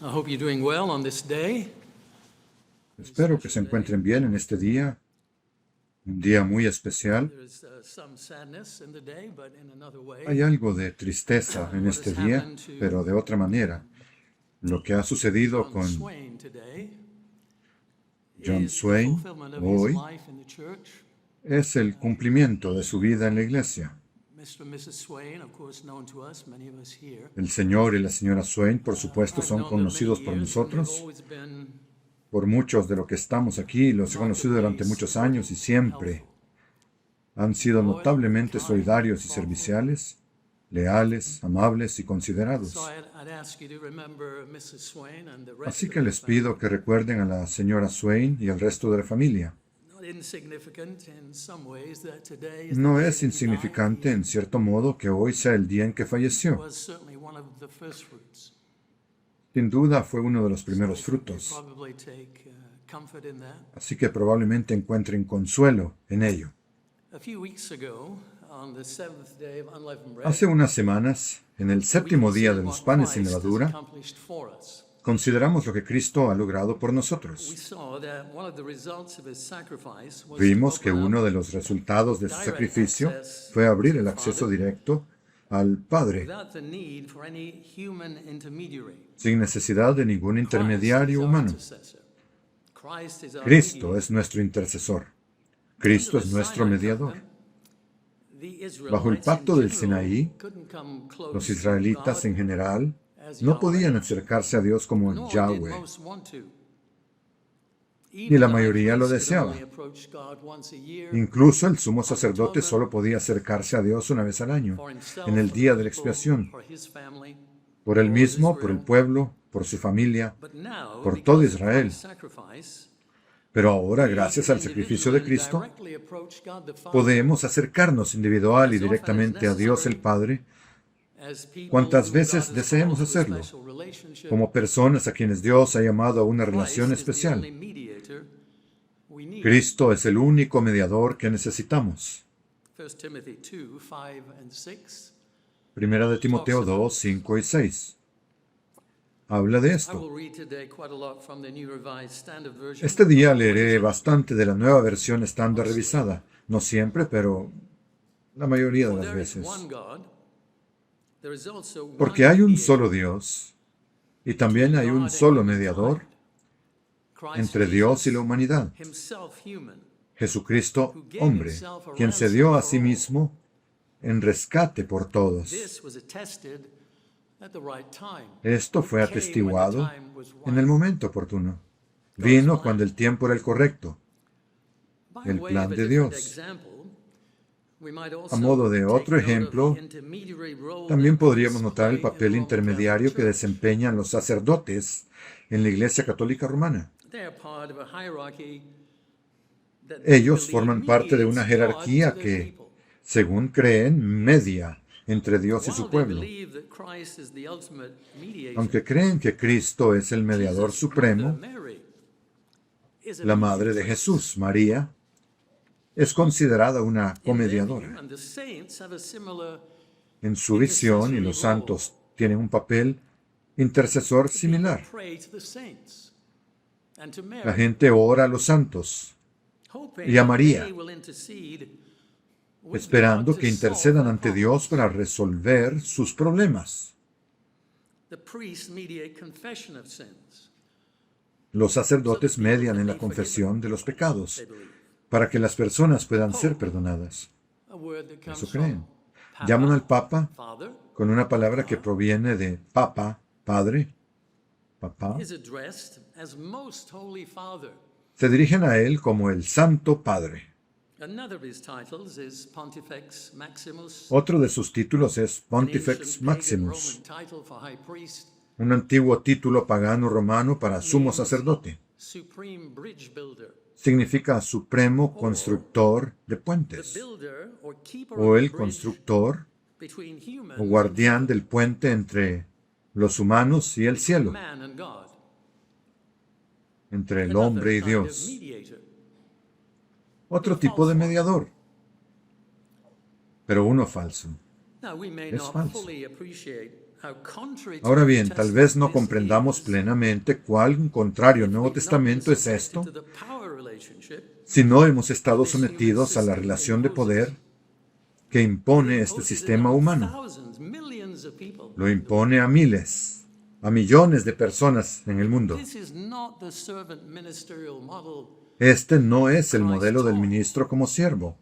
I hope you're doing well on this day. Espero que se encuentren bien en este día, un día muy especial. There's some sadness in the day, but in another Hay way. algo de tristeza en este día, pero de otra manera. Lo que ha sucedido John con Swain today John is the Swain fulfillment of his hoy life in the church. es el cumplimiento de su vida en la iglesia. Mr. and Mrs. Swain, of course, known to us, many of us here. El señor y la señora Swain, por supuesto, I've son known them many conocidos por years, and they've nosotros, always been por muchos de los que estamos aquí. Los he conocido durante muchos años y siempre han sido notablemente solidarios y serviciales, leales, amables y considerados. So I'd ask you to remember Mrs. Swain and the rest Así of que the les pido que recuerden a la señora Swain y al resto de la familia. Not insignificant in some ways that today is No the day es that he insignificante, died. en cierto modo, que hoy sea el día en que He falleció. was certainly one of the first fruits. Sin duda fue uno de los primeros You frutos, probably take comfort in that. así que probablemente encuentren consuelo en ello. A few weeks ago, on the seventh day of unleavened bread, Hace unas semanas, en el we séptimo día de considered los what panes sin Christ has levadura, accomplished for us. consideramos lo que Cristo ha logrado por We nosotros. saw that one of the results of his sacrifice was Vimos to que open uno up de los resultados de su sacrificio fue abrir el acceso directo al Padre, without the need for any human intermediary. sin necesidad de ningún intermediario Christ is our humano. intercessor. Christ is our Cristo mediator. es nuestro intercesor. Cristo es nuestro mediador. Bajo el pacto del Sinaí, los israelitas en general no podían acercarse a Dios como Yahweh, ni la mayoría lo deseaba. Incluso el sumo sacerdote solo podía acercarse a Dios una vez al año, en el día de la expiación, por él mismo, por el pueblo, por su familia, por todo Israel. Pero ahora, gracias al sacrificio de Cristo, podemos acercarnos individual y directamente a Dios el Padre cuantas veces deseemos hacerlo, como personas a quienes Dios ha llamado a una relación especial. Cristo es el único mediador que necesitamos. Primera de Timoteo 2, 5 y 6. Habla de esto. Este día leeré bastante de la nueva versión estándar revisada. No siempre, pero la mayoría de las veces. Porque hay un solo Dios y también hay un solo mediador entre Dios y la humanidad, Jesucristo, hombre, quien se dio a sí mismo en rescate por todos. Esto fue atestiguado en el momento oportuno. Vino cuando el tiempo era el correcto, el plan de Dios. A modo de otro ejemplo, también podríamos notar el papel intermediario que desempeñan los sacerdotes en la Iglesia Católica Romana. Ellos forman parte de una jerarquía que, según creen, media entre Dios y su pueblo. Aunque creen que Cristo es el mediador supremo, la madre de Jesús, María, es considerada una comediadora. En su visión, y los santos tienen un papel intercesor similar. La gente ora a los santos y a María, esperando que intercedan ante Dios para resolver sus problemas. Los sacerdotes median en la confesión de los pecados para que las personas puedan ser perdonadas. Eso creen. Llaman al Papa con una palabra que proviene de Papa, Padre. Papá. Se dirigen a él como el Santo Padre. Otro de sus títulos es Pontifex Maximus, un antiguo título pagano romano para sumo sacerdote. Significa supremo constructor de puentes, o el constructor o guardián del puente entre los humanos y el cielo, entre el hombre y Dios. Otro tipo de mediador, pero uno falso. Es falso. Ahora bien, tal vez no comprendamos plenamente cuán contrario al Nuevo Testamento es esto si no hemos estado sometidos a la relación de poder que impone este sistema humano. Lo impone a miles, a millones de personas en el mundo. Este no es el modelo del ministro como siervo,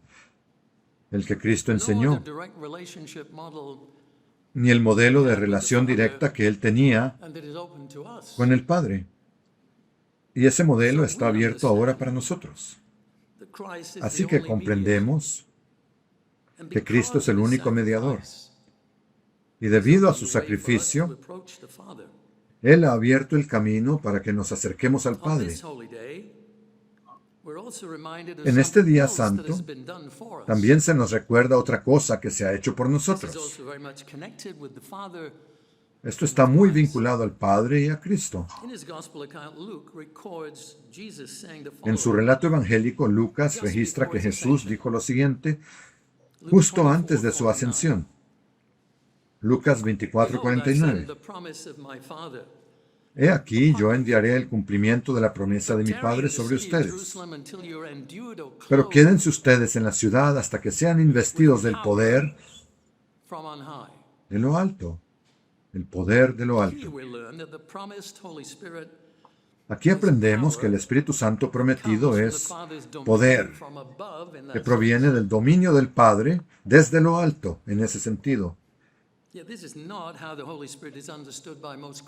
el que Cristo enseñó, ni el modelo de relación directa que él tenía con el Padre. Y ese modelo está abierto ahora para nosotros. Así que comprendemos que Cristo es el único mediador. Y debido a su sacrificio, Él ha abierto el camino para que nos acerquemos al Padre. En este día santo, también se nos recuerda otra cosa que se ha hecho por nosotros. Esto está muy vinculado al Padre y a Cristo. En su relato evangélico, Lucas registra que Jesús dijo lo siguiente justo antes de su ascensión. Lucas 24:49. He aquí, yo enviaré el cumplimiento de la promesa de mi Padre sobre ustedes. Pero quédense ustedes en la ciudad hasta que sean investidos del poder de lo alto. El poder de lo alto. Aquí aprendemos que el Espíritu Santo prometido es poder, que proviene del dominio del Padre desde lo alto, en ese sentido.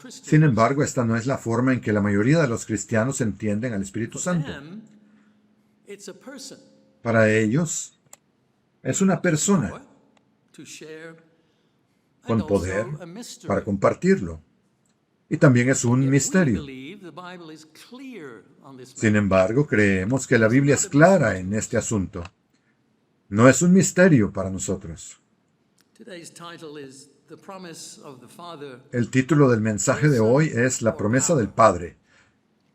Sin embargo, esta no es la forma en que la mayoría de los cristianos entienden al Espíritu Santo. Para ellos, es una persona con poder para compartirlo. Y también es un misterio. Sin embargo, creemos que la Biblia es clara en este asunto. No es un misterio para nosotros. El título del mensaje de hoy es La promesa del Padre,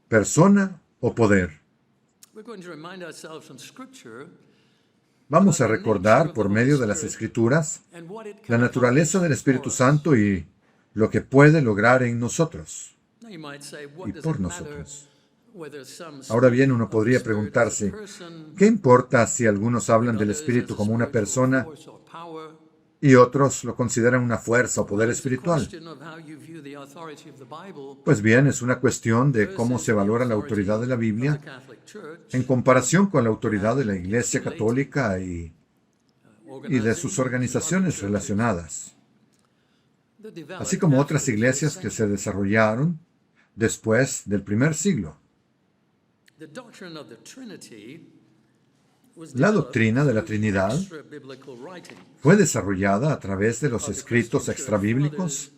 persona o poder. Vamos a recordar por medio de las Escrituras la naturaleza del Espíritu Santo y lo que puede lograr en nosotros y por nosotros. Ahora bien, uno podría preguntarse, ¿qué importa si algunos hablan del Espíritu como una persona y otros lo consideran una fuerza o poder espiritual? Pues bien, es una cuestión de cómo se valora la autoridad de la Biblia en comparación con la autoridad de la Iglesia Católica y de sus organizaciones relacionadas, así como otras iglesias que se desarrollaron después del primer siglo. La doctrina de la Trinidad fue desarrollada a través de los escritos extrabíblicos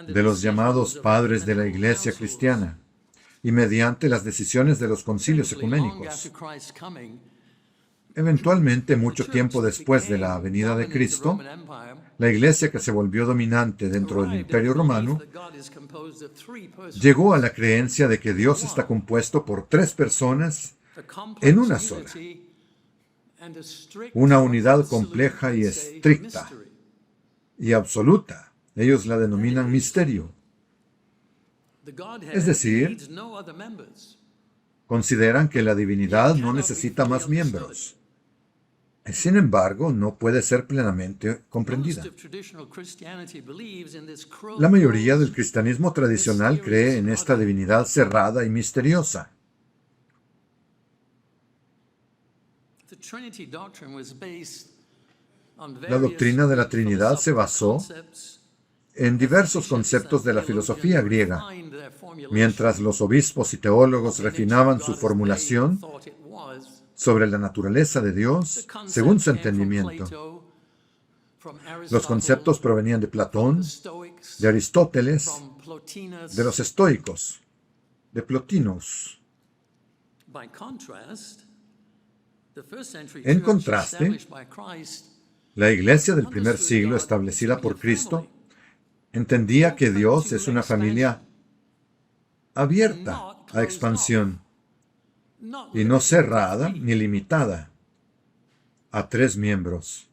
de los llamados padres de la Iglesia cristiana y mediante las decisiones de los concilios ecuménicos. Eventualmente, mucho tiempo después de la venida de Cristo, la Iglesia, que se volvió dominante dentro del Imperio Romano, llegó a la creencia de que Dios está compuesto por tres personas en una sola, una unidad compleja y estricta y absoluta. Ellos la denominan misterio. Es decir, consideran que la divinidad no necesita más miembros. Sin embargo, no puede ser plenamente comprendida. La mayoría del cristianismo tradicional cree en esta divinidad cerrada y misteriosa. La doctrina de la Trinidad se basó en diversos conceptos de la filosofía griega, mientras los obispos y teólogos refinaban su formulación sobre la naturaleza de Dios según su entendimiento. Los conceptos provenían de Platón, de Aristóteles, de los estoicos, de Plotinus. En contraste, la iglesia del primer siglo, establecida por Cristo, entendía que Dios es una familia abierta a expansión y no cerrada ni limitada a tres miembros.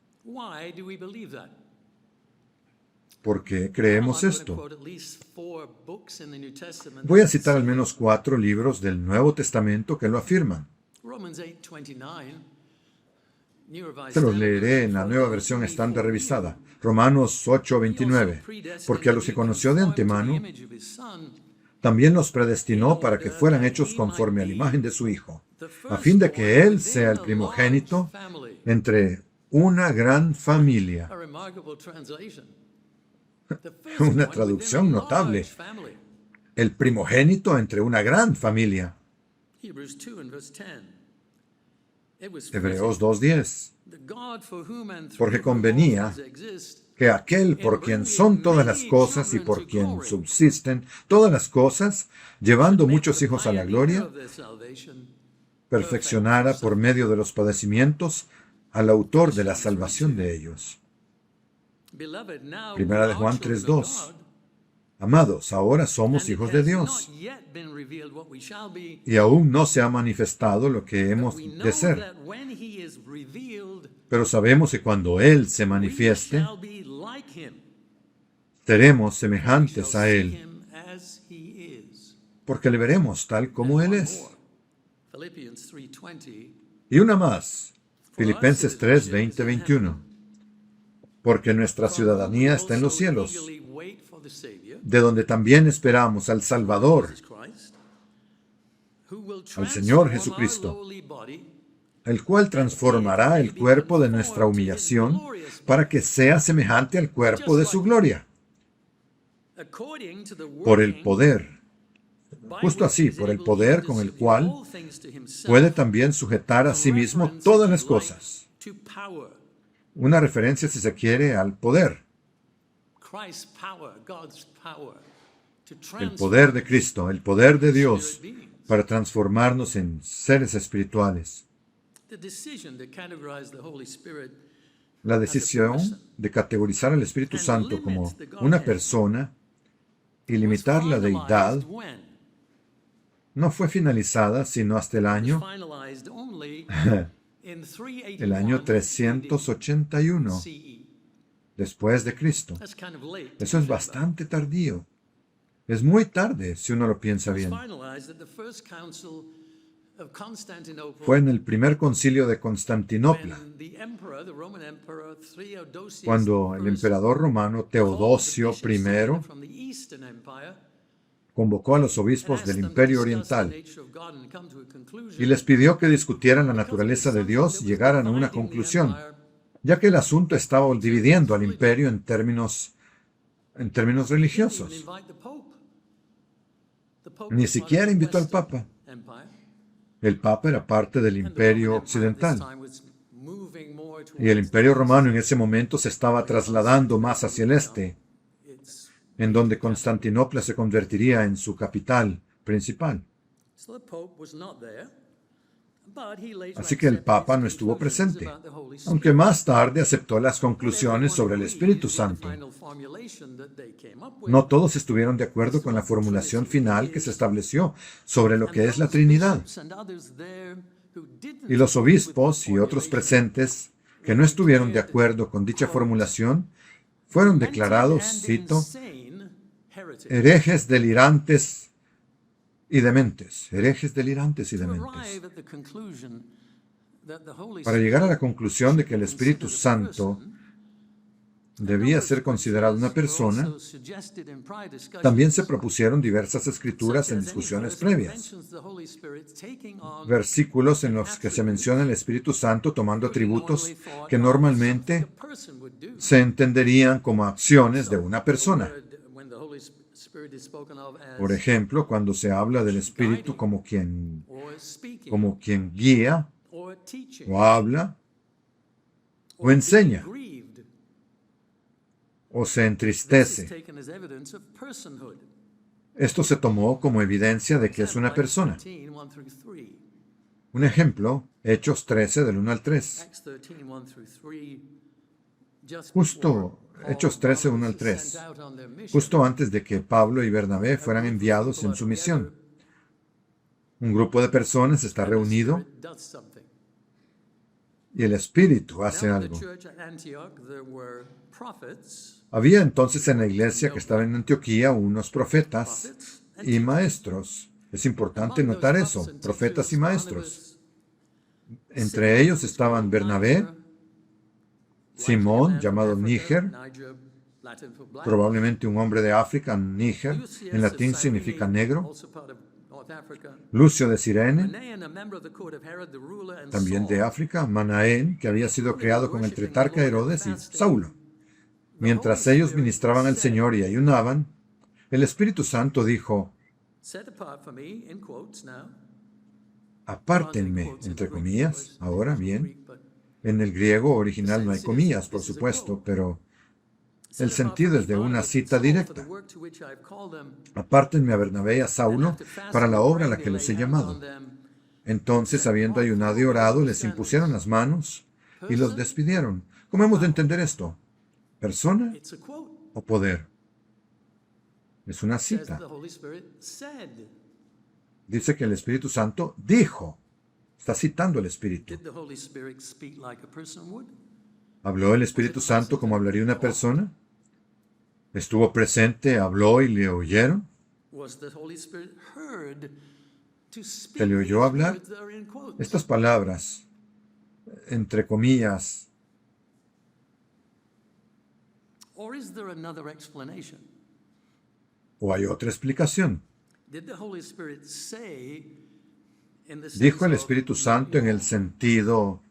¿Por qué creemos esto? Voy a citar al menos 4 libros del Nuevo Testamento que lo afirman. Se los leeré en la nueva versión estándar revisada. Romanos 8:29. Porque a los que conoció de antemano, también los predestinó para que fueran hechos conforme a la imagen de su Hijo, a fin de que Él sea el primogénito entre una gran familia. Una traducción notable. El primogénito entre una gran familia. Hebreos 2:10. Porque convenía que aquel por quien son todas las cosas y por quien subsisten todas las cosas, llevando muchos hijos a la gloria, perfeccionara por medio de los padecimientos al autor de la salvación de ellos. Primera de Juan 3:2. Amados, ahora somos hijos de Dios, y aún no se ha manifestado lo que hemos de ser. Pero sabemos que cuando Él se manifieste, seremos semejantes a Él, porque le veremos tal como Él es. Y una más, Filipenses 3:20-21. Porque nuestra ciudadanía está en los cielos, de donde también esperamos al Salvador, al Señor Jesucristo, el cual transformará el cuerpo de nuestra humillación para que sea semejante al cuerpo de su gloria, por el poder, justo así, por el poder con el cual puede también sujetar a sí mismo todas las cosas. Una referencia, si se quiere, al poder. El poder de Cristo, el poder de Dios para transformarnos en seres espirituales. La decisión de categorizar al Espíritu Santo como una persona y limitar la deidad no fue finalizada sino hasta el año 381 después de Cristo. Eso es bastante tardío. Es muy tarde si uno lo piensa bien. Fue en el primer concilio de Constantinopla, cuando el emperador romano Teodosio I convocó a los obispos del Imperio Oriental y les pidió que discutieran la naturaleza de Dios y llegaran a una conclusión, ya que el asunto estaba dividiendo al imperio en términos religiosos. Ni siquiera invitó al Papa. El Papa era parte del Imperio Occidental. Y el Imperio Romano en ese momento se estaba trasladando más hacia el este, en donde Constantinopla se convertiría en su capital principal. Así que el Papa no estuvo presente, aunque más tarde aceptó las conclusiones sobre el Espíritu Santo. No todos estuvieron de acuerdo con la formulación final que se estableció sobre lo que es la Trinidad. Y los obispos y otros presentes que no estuvieron de acuerdo con dicha formulación fueron declarados, cito, herejes delirantes y dementes, herejes delirantes y dementes, para llegar a la conclusión de que el Espíritu Santo debía ser considerado una persona. También se propusieron diversas escrituras en discusiones previas, versículos en los que se menciona el Espíritu Santo tomando atributos que normalmente se entenderían como acciones de una persona. Por ejemplo, cuando se habla del Espíritu como quien guía, o habla, o enseña, o se entristece. Esto se tomó como evidencia de que es una persona. Un ejemplo, Hechos 13, del 1 al 3. Justo Hechos 13, 1 al 3. Justo antes de que Pablo y Bernabé fueran enviados en su misión. Un grupo de personas está reunido y el Espíritu hace algo. Había entonces en la iglesia que estaba en Antioquía unos profetas y maestros. Es importante notar eso, profetas y maestros. Entre ellos estaban Bernabé, Simón, llamado Níger, probablemente un hombre de África, Níger, en latín significa negro, Lucio de Cirene, también de África, Manaén, que había sido creado con el tetrarca Herodes, y Saulo. Mientras ellos ministraban al Señor y ayunaban, el Espíritu Santo dijo, apártenme, entre comillas, ahora bien. En el griego original no hay comillas, por supuesto, pero el sentido es de una cita directa. Apártenme a Bernabé y a Saulo para la obra a la que los he llamado. Entonces, habiendo ayunado y orado, les impusieron las manos y los despidieron. ¿Cómo hemos de entender esto? ¿Persona o poder? Es una cita. Dice que el Espíritu Santo dijo. Está citando al Espíritu. ¿Habló el Espíritu Santo como hablaría una persona? ¿Estuvo presente, habló y le oyeron? ¿Se le oyó hablar? Estas palabras, entre comillas, ¿o hay otra explicación? ¿Dijo el Espíritu Santo en el sentido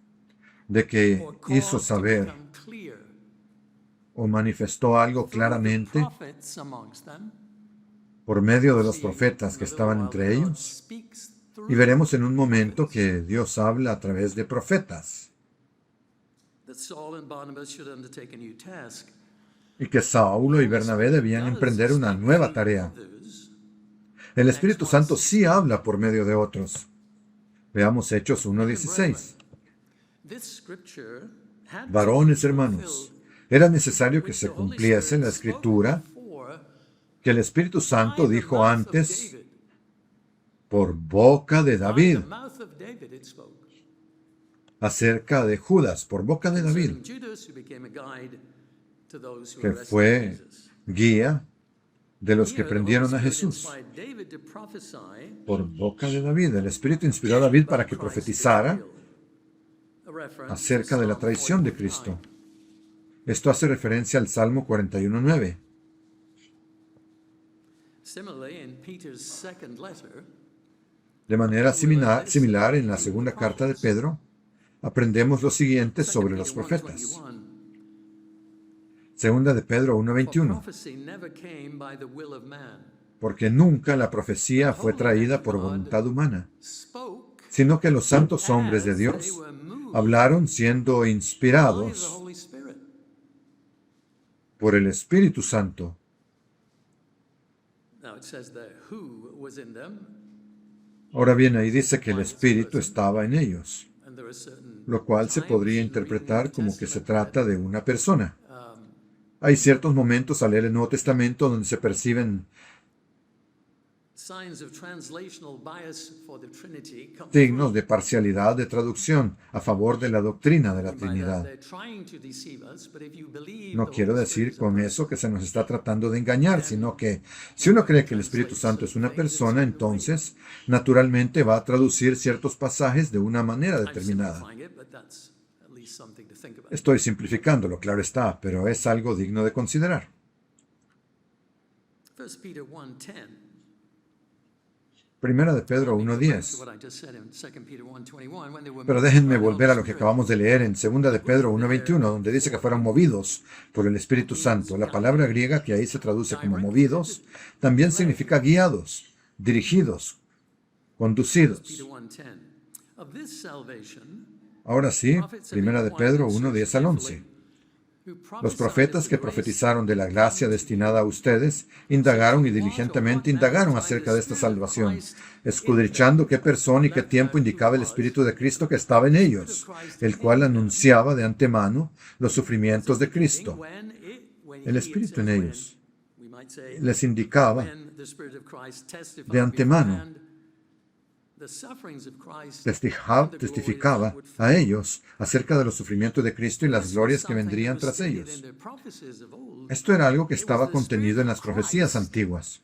de que hizo saber o manifestó algo claramente por medio de los profetas que estaban entre ellos? Y veremos en un momento que Dios habla a través de profetas. Y que Saulo y Bernabé debían emprender una nueva tarea. El Espíritu Santo sí habla por medio de otros. Veamos Hechos 1:16. Varones hermanos, era necesario que se cumpliese la Escritura que el Espíritu Santo dijo antes por boca de David acerca de Judas, por boca de David, que fue guía de los que prendieron a Jesús. Por boca de David, el Espíritu inspiró a David para que profetizara acerca de la traición de Cristo. Esto hace referencia al Salmo 41:9. De manera similar, en la segunda carta de Pedro, aprendemos lo siguiente sobre los profetas. Segunda de Pedro 1:21. Porque nunca la profecía fue traída por voluntad humana, sino que los santos hombres de Dios hablaron siendo inspirados por el Espíritu Santo. Ahora bien, ahí dice que el Espíritu estaba en ellos, lo cual se podría interpretar como que se trata de una persona. Hay ciertos momentos al leer el Nuevo Testamento donde se perciben signos de parcialidad de traducción a favor de la doctrina de la Trinidad. No quiero decir con eso que se nos está tratando de engañar, sino que si uno cree que el Espíritu Santo es una persona, entonces naturalmente va a traducir ciertos pasajes de una manera determinada. Estoy simplificándolo, claro está, pero es algo digno de considerar. Primera de Pedro 1:10. Pero déjenme volver a lo que acabamos de leer en Segunda de Pedro 1:21, donde dice que fueron movidos por el Espíritu Santo. La palabra griega que ahí se traduce como movidos también significa guiados, dirigidos, conducidos. Ahora sí, Primera de Pedro 1:10 al 11. Los profetas que profetizaron de la gracia destinada a ustedes indagaron y diligentemente indagaron acerca de esta salvación, escudrichando qué persona y qué tiempo indicaba el Espíritu de Cristo que estaba en ellos, el cual anunciaba de antemano los sufrimientos de Cristo. El Espíritu en ellos les indicaba de antemano testificaba a ellos acerca de los sufrimientos de Cristo y las glorias que vendrían tras ellos. Esto era algo que estaba contenido en las profecías antiguas.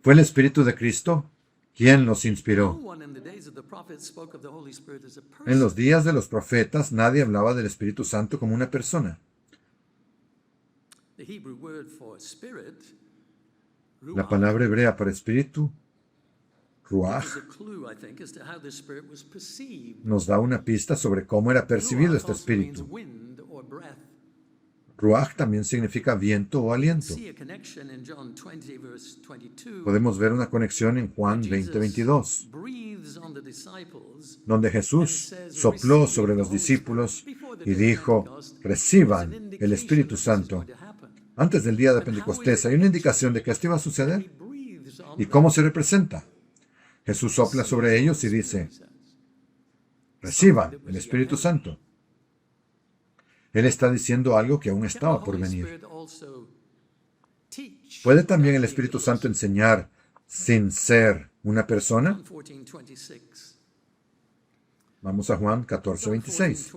Fue el Espíritu de Cristo quien los inspiró. En los días de los profetas nadie hablaba del Espíritu Santo como una persona. La palabra hebrea para espíritu, ruach, nos da una pista sobre cómo era percibido este espíritu. Ruach también significa viento o aliento. Podemos ver una conexión en Juan 20:22, donde Jesús sopló sobre los discípulos y dijo, reciban el Espíritu Santo. Antes del día de Pentecostés hay una indicación de que esto iba a suceder. ¿Y cómo se representa? Jesús sopla sobre ellos y dice, reciban el Espíritu Santo. Él está diciendo algo que aún estaba por venir. ¿Puede también el Espíritu Santo enseñar sin ser una persona? Vamos a Juan 14:26.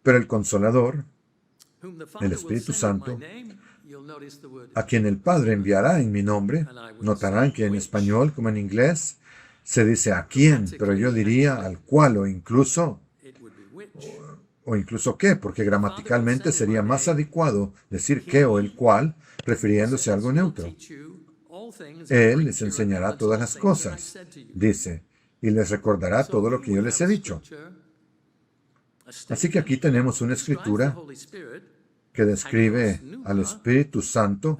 Pero el Consolador, el Espíritu Santo, a quien el Padre enviará en mi nombre, notarán que en español como en inglés se dice a quién, pero yo diría al cual o incluso qué, porque gramaticalmente sería más adecuado decir qué o el cual, refiriéndose a algo neutro. Él les enseñará todas las cosas, dice, y les recordará todo lo que yo les he dicho. Así que aquí tenemos una escritura que describe al Espíritu Santo,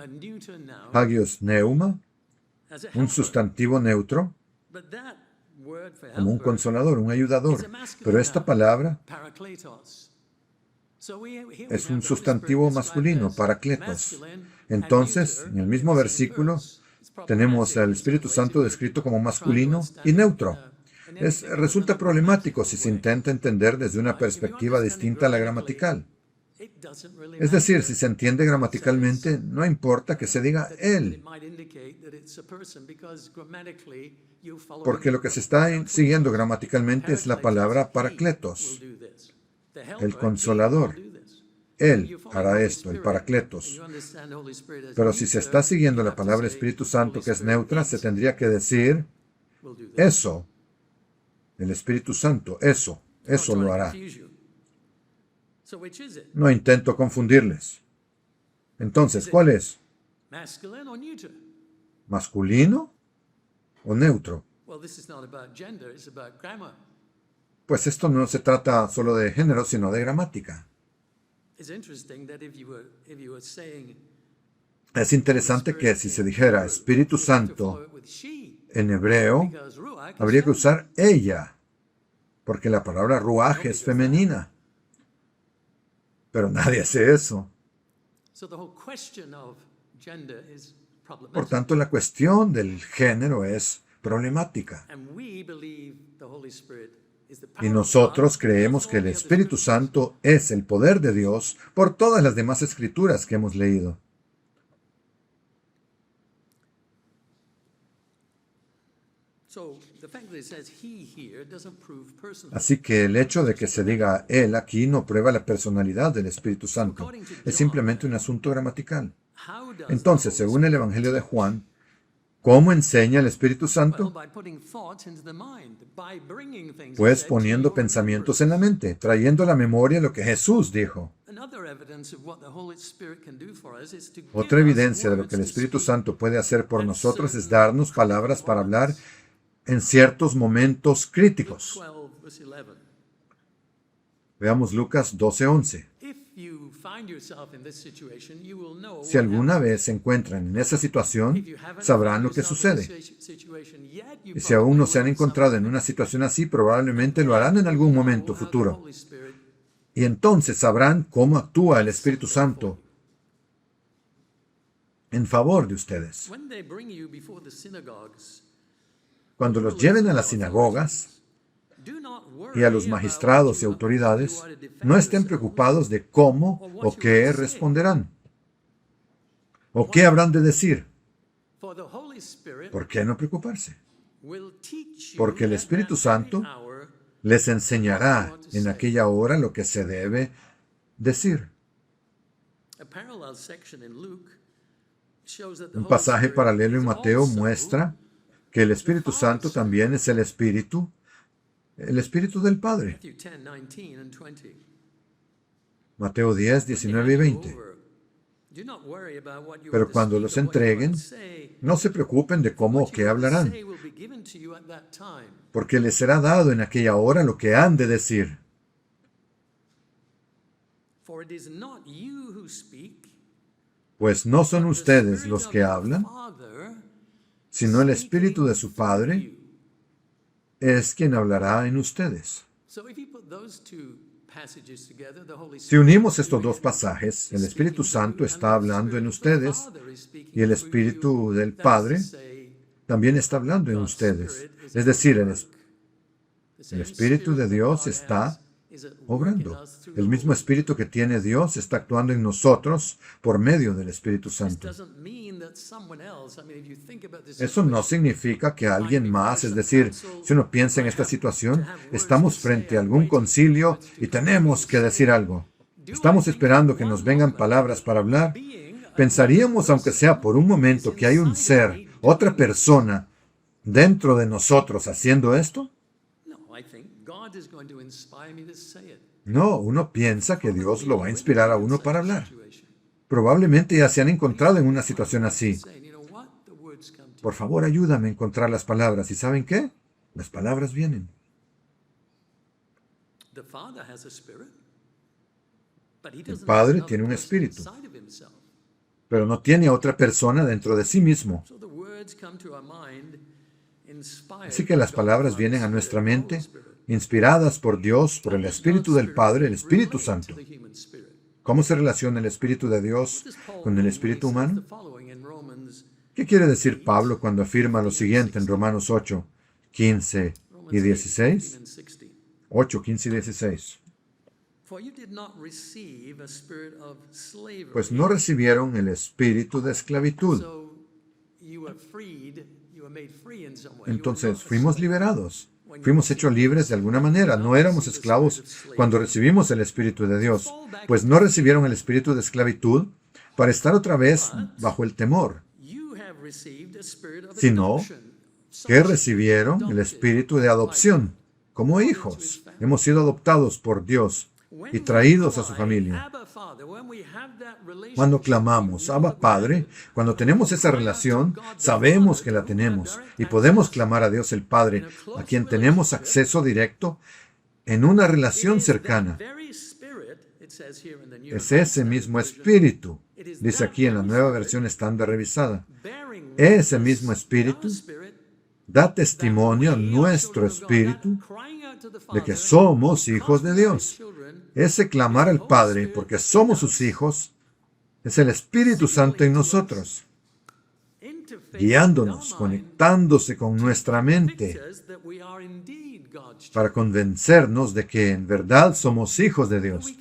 hagios pneuma, un sustantivo neutro, como un consolador, un ayudador. Pero esta palabra es un sustantivo masculino, parakletos. Entonces, en el mismo versículo, tenemos al Espíritu Santo descrito como masculino y neutro. Resulta problemático si se intenta entender desde una perspectiva distinta a la gramatical. Es decir, si se entiende gramaticalmente, no importa que se diga él, porque lo que se está siguiendo gramaticalmente es la palabra parakletos, el consolador. Él hará esto, el parakletos. Pero si se está siguiendo la palabra Espíritu Santo, que es neutra, se tendría que decir eso, el Espíritu Santo, eso lo hará. No intento confundirles. Entonces, ¿cuál es? ¿Masculino o neutro? Pues esto no se trata solo de género, sino de gramática. Es interesante que si se dijera Espíritu Santo en hebreo, habría que usar ella, porque la palabra ruaj es femenina. Pero nadie hace eso. Por tanto, la cuestión del género es problemática. Y nosotros creemos que el Espíritu Santo es el poder de Dios por todas las demás escrituras que hemos leído. Así que el hecho de que se diga él aquí no prueba la personalidad del Espíritu Santo. Es simplemente un asunto gramatical. Entonces, según el Evangelio de Juan, ¿cómo enseña el Espíritu Santo? Pues poniendo pensamientos en la mente, trayendo a la memoria lo que Jesús dijo. Otra evidencia de lo que el Espíritu Santo puede hacer por nosotros es darnos palabras para hablar en ciertos momentos críticos. Veamos Lucas 12:11. Si alguna vez se encuentran en esa situación, sabrán lo que sucede. Y si aún no se han encontrado en una situación así, probablemente lo harán en algún momento futuro. Y entonces sabrán cómo actúa el Espíritu Santo en favor de ustedes. Cuando los lleven a las sinagogas y a los magistrados y autoridades, no estén preocupados de cómo o qué responderán, o qué habrán de decir. For the Holy Spirit ¿Por qué no preocuparse? will teach you Porque el at Espíritu that Santo very hour les enseñará en aquella hora lo que se debe decir. a parallel section in Luke shows that the Un Holy pasaje Spirit paralelo en is Mateo also muestra que el Espíritu Santo también es el Espíritu del Padre. Matthew 10, 19 and 20. Mateo 10, 19 y 20. Do not worry about what you are Pero to cuando speak los or what you are entreguen, to say. no se preocupen de cómo o What qué you are to hablarán, say will be given to you at that time. porque les será dado en aquella hora lo que han de decir. For it is not you who speak, Pues no son but the ustedes Spirit los of que your hablan, Father sino el Espíritu de su speaking Padre through you. es quien hablará en ustedes. So if you put those two passages together, the Holy Si Spirit unimos is estos dos speaking pasajes, el through Espíritu you, Santo and está the hablando en Spirit of the ustedes Father is speaking y el through Espíritu you. del That is to Padre say, también está hablando en God's ustedes. Spirit is Es at decir, work. The el same Espíritu de Spirit that Dios God está has is at work in obrando. us through the El mismo Holy Spirit. Espíritu que tiene Dios está actuando en nosotros por medio del Espíritu This Santo. doesn't mean that someone else, I mean, if you think about this Eso no situation, significa que alguien más, es decir, si uno piensa en esta situación, estamos frente a algún concilio y tenemos que decir algo. Estamos esperando que nos vengan palabras para hablar. Pensaríamos, aunque sea por un momento, que hay un ser, otra persona, dentro de nosotros haciendo esto. No, I think God is going to inspire me to say it. No, uno piensa que Dios lo va a inspirar a uno para hablar. Probablemente ya se han encontrado en una situación así. Saying, you know what? The words come to Por favor, ayúdame a encontrar las palabras. ¿Y saben qué? Las palabras vienen. The Father has a spirit, but he doesn't Padre have another tiene un person espíritu. inside of himself. Pero no tiene a otra persona dentro de sí mismo. So the words come to our mind inspired Así que las by palabras God's vienen a Spirit, nuestra the Holy mente, Spirit. inspiradas por Dios, por el How does Espíritu God's del Spirit Padre, el Espíritu relate Santo. to the human spirit? ¿Cómo se relaciona el Espíritu de Dios What does Paul con el mean when he Espíritu says humano? the following in Romans ¿Qué quiere decir Pablo cuando afirma lo siguiente en Romanos 8, 15 y 8, 15 16? and 16? 8, 15 y 16. For you did not receive a spirit of slavery. Pues no recibieron el espíritu de esclavitud. So you were freed, you were made free in some way. You were Entonces not a fuimos slave. liberados. Fuimos hechos libres de alguna manera. No éramos esclavos cuando recibimos el Espíritu de Dios. Pues no recibieron el espíritu de esclavitud para estar otra vez bajo el temor, You have received a spirit of sino adoption. que recibieron el espíritu de adopción. Como hijos, hemos sido adoptados por Dios y traídos a su familia. Cuando clamamos, Abba Padre, cuando tenemos esa relación, sabemos que la tenemos y podemos clamar a Dios el Padre, a quien tenemos acceso directo en una relación cercana. Es ese mismo espíritu, dice aquí en la nueva versión estándar revisada. Ese mismo espíritu da testimonio a nuestro espíritu de que somos hijos de Dios. Ese clamar al Padre porque somos sus hijos es el Espíritu Santo en nosotros, guiándonos, conectándose con nuestra mente para convencernos de que en verdad somos hijos de Dios,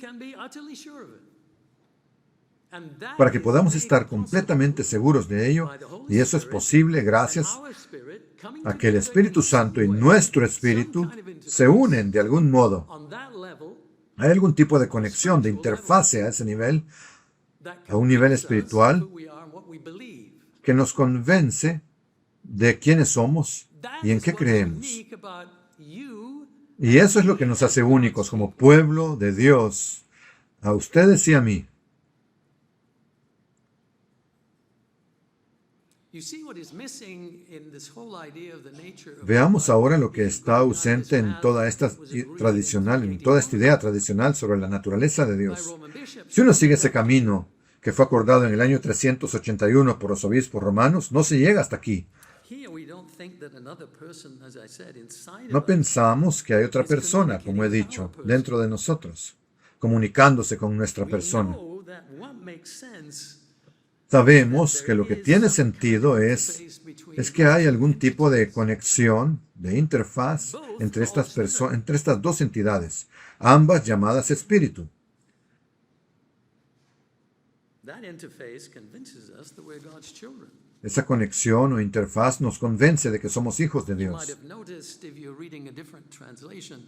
para que podamos estar completamente seguros de ello, y eso es posible gracias a que el Espíritu Santo y nuestro espíritu se unen de algún modo. Hay algún tipo de conexión, de interfase a ese nivel, a un nivel espiritual, que nos convence de quiénes somos y en qué creemos. Y eso es lo que nos hace únicos como pueblo de Dios, a ustedes y a mí. Veamos ahora lo que está ausente en toda esta tradicional, en toda esta idea tradicional sobre la naturaleza de Dios. Si uno sigue ese camino que fue acordado en el año 381 por los obispos romanos, no se llega hasta aquí. No pensamos que hay otra persona, como he dicho, dentro de nosotros, comunicándose con nuestra persona. Sabemos que lo que tiene sentido es que hay algún tipo de conexión, de interfaz entre estas dos entidades, ambas llamadas espíritu. Esa conexión o interfaz nos convence de que somos hijos de Dios.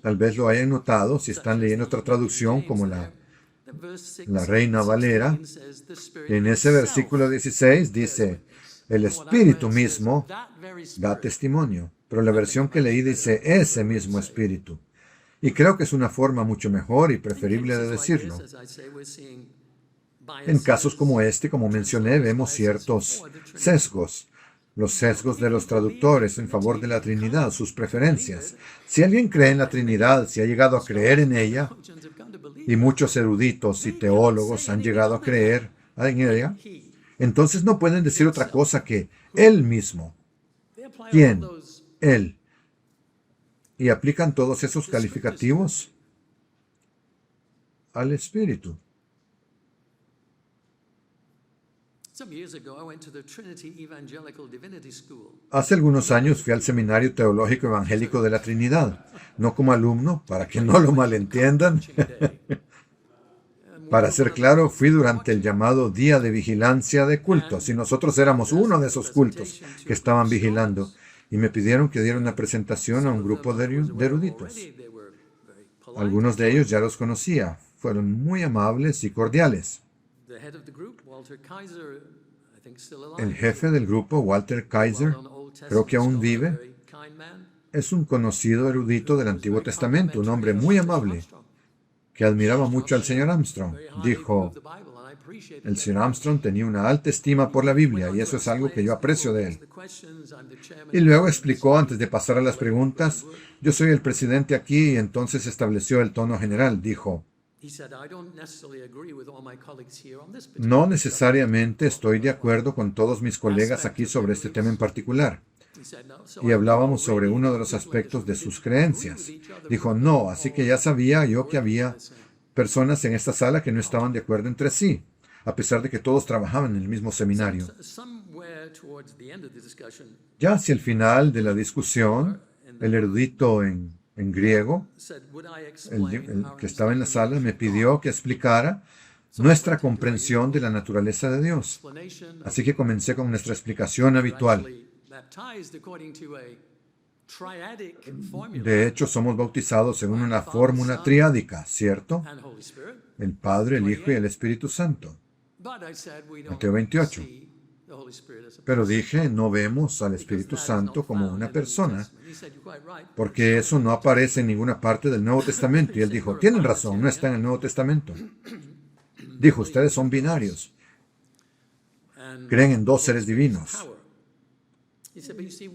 Tal vez lo hayan notado si están leyendo otra traducción como la Reina Valera. En ese versículo 16 dice, el Espíritu mismo da testimonio. Pero la versión que leí dice, ese mismo Espíritu. Y creo que es una forma mucho mejor y preferible de decirlo. En casos como este, como mencioné, vemos ciertos sesgos. Los sesgos de los traductores en favor de la Trinidad, sus preferencias. Si alguien cree en la Trinidad, si ha llegado a creer en ella, y muchos eruditos y teólogos han llegado a creer en ella, entonces no pueden decir otra cosa que Él mismo. ¿Quién? Él. Y aplican todos esos calificativos al Espíritu. Hace algunos años fui al Seminario Teológico Evangélico de la Trinidad, no como alumno, para que no lo malentiendan. Para ser claro, fui durante el llamado Día de Vigilancia de Cultos, y nosotros éramos uno de esos cultos que estaban vigilando, y me pidieron que diera una presentación a un grupo de eruditos. Algunos de ellos ya los conocía, fueron muy amables y cordiales. El jefe del grupo, Walter Kaiser, creo que aún vive, es un conocido erudito del Antiguo Testamento, un hombre muy amable, que admiraba mucho al señor Armstrong. Dijo, el señor Armstrong tenía una alta estima por la Biblia, y eso es algo que yo aprecio de él. Y luego explicó, antes de pasar a las preguntas, yo soy el presidente aquí, y entonces estableció el tono general. Dijo, no necesariamente estoy de acuerdo con todos mis colegas aquí sobre este tema en particular. Y hablábamos sobre uno de los aspectos de sus creencias. Dijo, no, así que ya sabía yo que había personas en esta sala que no estaban de acuerdo entre sí, a pesar de que todos trabajaban en el mismo seminario. Ya hacia el final de la discusión, el erudito en griego, el que estaba en la sala, me pidió que explicara nuestra comprensión de la naturaleza de Dios. Así que comencé con nuestra explicación habitual. De hecho, somos bautizados según una fórmula triádica, ¿cierto? El Padre, el Hijo y el Espíritu Santo. Mateo 28. Pero dije, no vemos al Espíritu Santo como una persona, porque eso no aparece en ninguna parte del Nuevo Testamento. Y él dijo, tienen razón, no está en el Nuevo Testamento. Dijo, ustedes son binarios. Creen en dos seres divinos.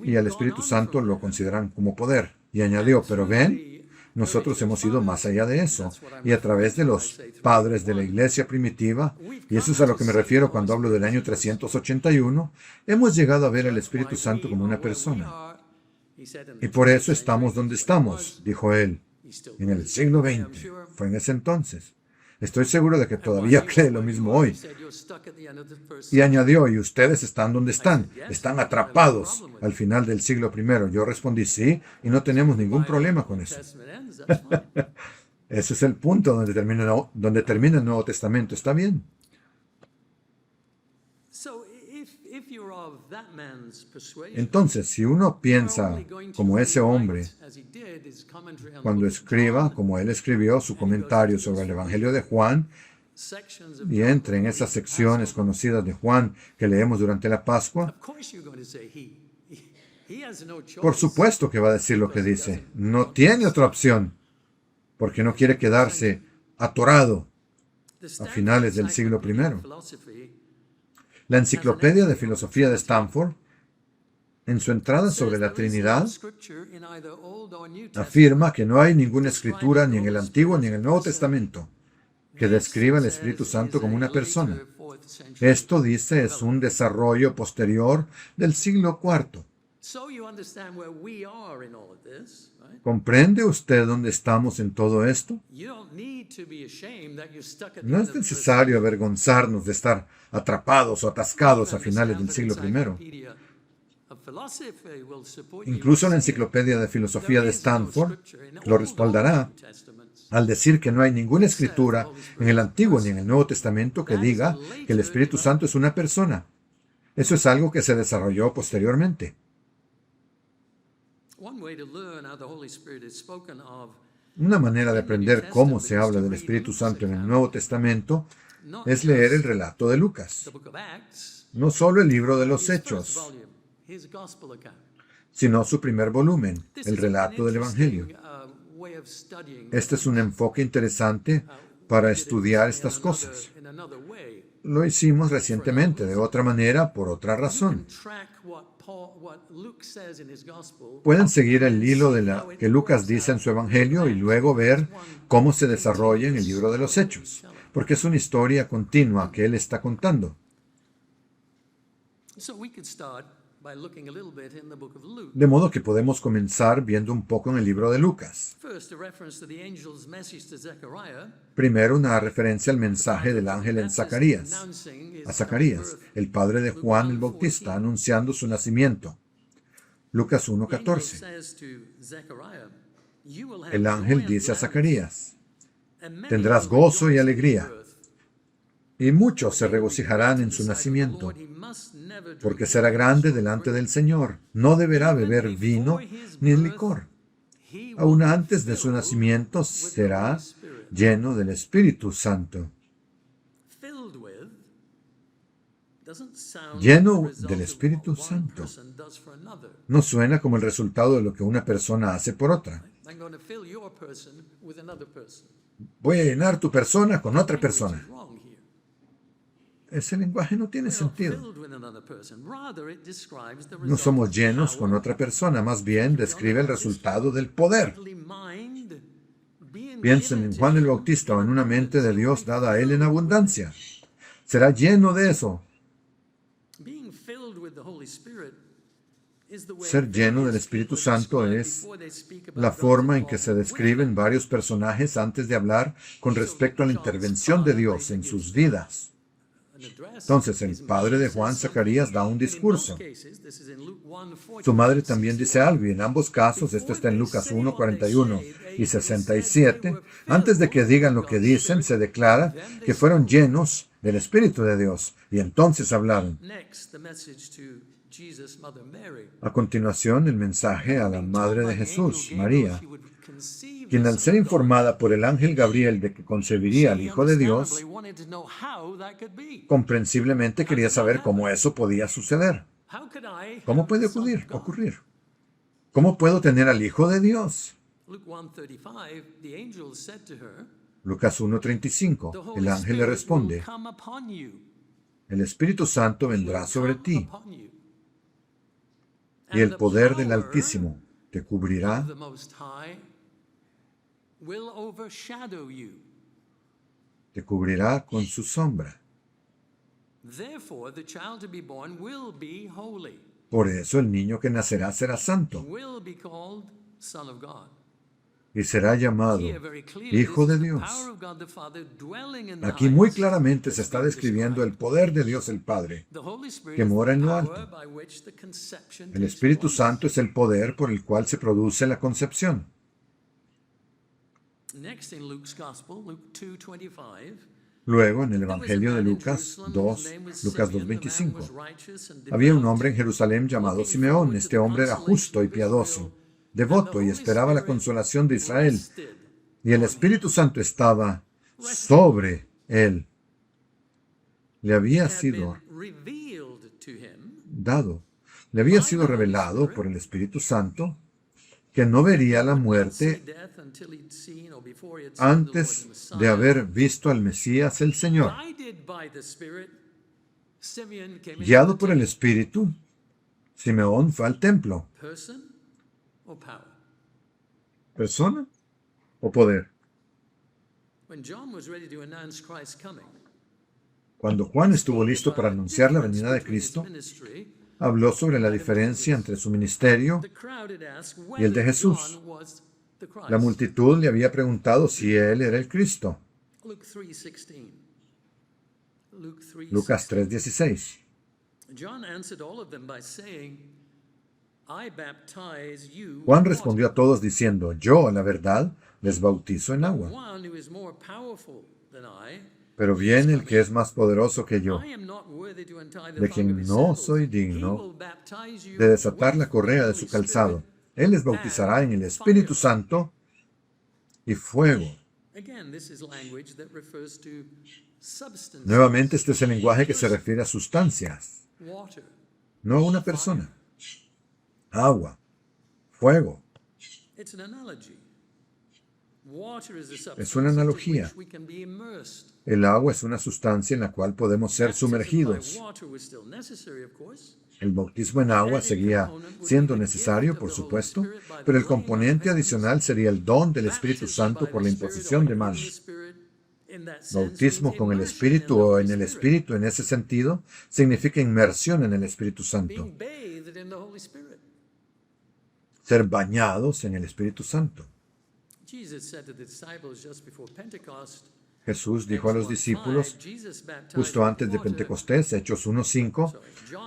Y al Espíritu Santo lo consideran como poder. Y añadió, pero ven, nosotros hemos ido más allá de eso. Y a través de los padres de la iglesia primitiva, y eso es a lo que me refiero cuando hablo del año 381, hemos llegado a ver al Espíritu Santo como una persona. Y por eso estamos donde estamos, dijo él, en el siglo XX. Fue en ese entonces. Estoy seguro de que todavía cree lo mismo hoy. Y añadió, y ustedes están donde están atrapados al final del siglo I. Yo respondí, sí, y no tenemos ningún problema con eso. Ese es el punto donde termina el Nuevo Testamento. ¿Está bien? Entonces, si uno piensa como ese hombre, cuando escriba, como él escribió, su comentario sobre el Evangelio de Juan, y entre en esas secciones conocidas de Juan que leemos durante la Pascua, por supuesto que va a decir lo que dice. No tiene otra opción, porque no quiere quedarse atorado a finales del siglo I. La Enciclopedia de Filosofía de Stanford, en su entrada sobre la Trinidad, afirma que no hay ninguna escritura ni en el Antiguo ni en el Nuevo Testamento que describa al Espíritu Santo como una persona. Esto, dice, es un desarrollo posterior del siglo IV. ¿Comprende usted dónde estamos en todo esto? No es necesario avergonzarnos de estar atrapados o atascados a finales del siglo I. Incluso la Enciclopedia de Filosofía de Stanford lo respaldará al decir que no hay ninguna escritura en el Antiguo ni en el Nuevo Testamento que diga que el Espíritu Santo es una persona. Eso es algo que se desarrolló posteriormente. Una manera de aprender cómo se habla del Espíritu Santo en el Nuevo Testamento es leer el relato de Lucas. No solo el libro de los Hechos, sino su primer volumen, el relato del Evangelio. Este es un enfoque interesante para estudiar estas cosas. Lo hicimos recientemente de otra manera, por otra razón. Pueden seguir el hilo que Lucas dice en su Evangelio y luego ver cómo se desarrolla en el libro de los Hechos, porque es una historia continua que él está contando. De modo que podemos comenzar viendo un poco en el libro de Lucas. Primero, una referencia al mensaje del ángel a Zacarías, el padre de Juan el Bautista, anunciando su nacimiento. Lucas 1:14. El ángel dice a Zacarías: tendrás gozo y alegría, y muchos se regocijarán en su nacimiento, porque será grande delante del Señor. No deberá beber vino ni licor. Aún antes de su nacimiento será lleno del Espíritu Santo. Lleno del Espíritu Santo. No suena como el resultado de lo que una persona hace por otra. Voy a llenar tu persona con otra persona. Ese lenguaje no tiene sentido. No somos llenos con otra persona, más bien describe el resultado del poder. Piensen en Juan el Bautista o en una mente de Dios dada a él en abundancia. Será lleno de eso. Ser lleno del Espíritu Santo es la forma en que se describen varios personajes antes de hablar con respecto a la intervención de Dios en sus vidas. Entonces, el padre de Juan, Zacarías, da un discurso. Su madre también dice algo, y en ambos casos, esto está en Lucas 1, 41 y 67, antes de que digan lo que dicen, se declara que fueron llenos del Espíritu de Dios, y entonces hablaron. A continuación, el mensaje a la madre de Jesús, María, quien al ser informada por el ángel Gabriel de que concebiría al Hijo de Dios, comprensiblemente quería saber cómo eso podía suceder. ¿Cómo puede ocurrir? ¿Cómo puedo tener al Hijo de Dios? Lucas 1:35, el ángel le responde: el Espíritu Santo vendrá sobre ti, y el poder del Altísimo te cubrirá. Te cubrirá con su sombra. Por eso el niño que nacerá será santo y será llamado Hijo de Dios. Aquí muy claramente se está describiendo el poder de Dios el Padre, que mora en lo alto. El Espíritu Santo es el poder por el cual se produce la concepción. Luego, en el Evangelio de Lucas 2:25, había un hombre en Jerusalén llamado Simeón. Este hombre era justo y piadoso, devoto, y esperaba la consolación de Israel. Y el Espíritu Santo estaba sobre él. Le había sido dado, le había sido revelado por el Espíritu Santo que no vería la muerte antes de haber visto al Mesías, el Señor. Guiado por el Espíritu, Simeón fue al templo. ¿Persona o poder? Cuando Juan estuvo listo para anunciar la venida de Cristo, habló sobre la diferencia entre su ministerio y el de Jesús. La multitud le había preguntado si él era el Cristo. Lucas 3:16. Juan respondió a todos diciendo: yo, a la verdad, les bautizo en agua. Pero viene el que es más poderoso que yo, de quien no soy digno de desatar la correa de su calzado. Él les bautizará en el Espíritu Santo y fuego. Nuevamente, este es el lenguaje que se refiere a sustancias, no a una persona. Agua, fuego. Es una analogía. El agua es una sustancia en la cual podemos ser sumergidos. El bautismo en agua seguía siendo necesario, por supuesto, pero el componente adicional sería el don del Espíritu Santo por la imposición de manos. Bautismo con el Espíritu o en el Espíritu en ese sentido significa inmersión en el Espíritu Santo. Ser bañados en el Espíritu Santo. Jesús dijo a los discípulos, justo antes de Pentecostés, Hechos 1:5,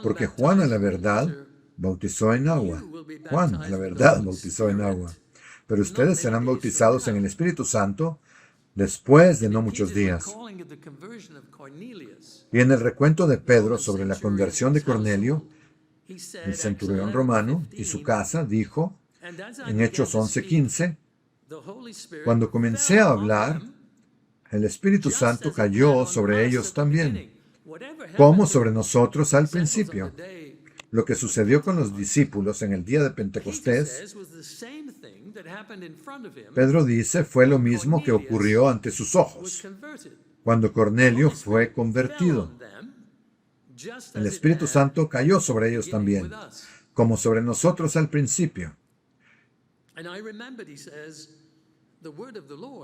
porque Juan a la verdad bautizó en agua. Juan a la verdad bautizó en agua. Pero ustedes serán bautizados en el Espíritu Santo después de no muchos días. Y en el recuento de Pedro sobre la conversión de Cornelio, el centurión romano, y su casa, dijo, en Hechos 11:15, cuando comencé a hablar, el Espíritu Santo cayó sobre ellos también, como sobre nosotros al principio. Lo que sucedió con los discípulos en el día de Pentecostés, Pedro dice, fue lo mismo que ocurrió ante sus ojos, cuando Cornelio fue convertido. El Espíritu Santo cayó sobre ellos también, como sobre nosotros al principio.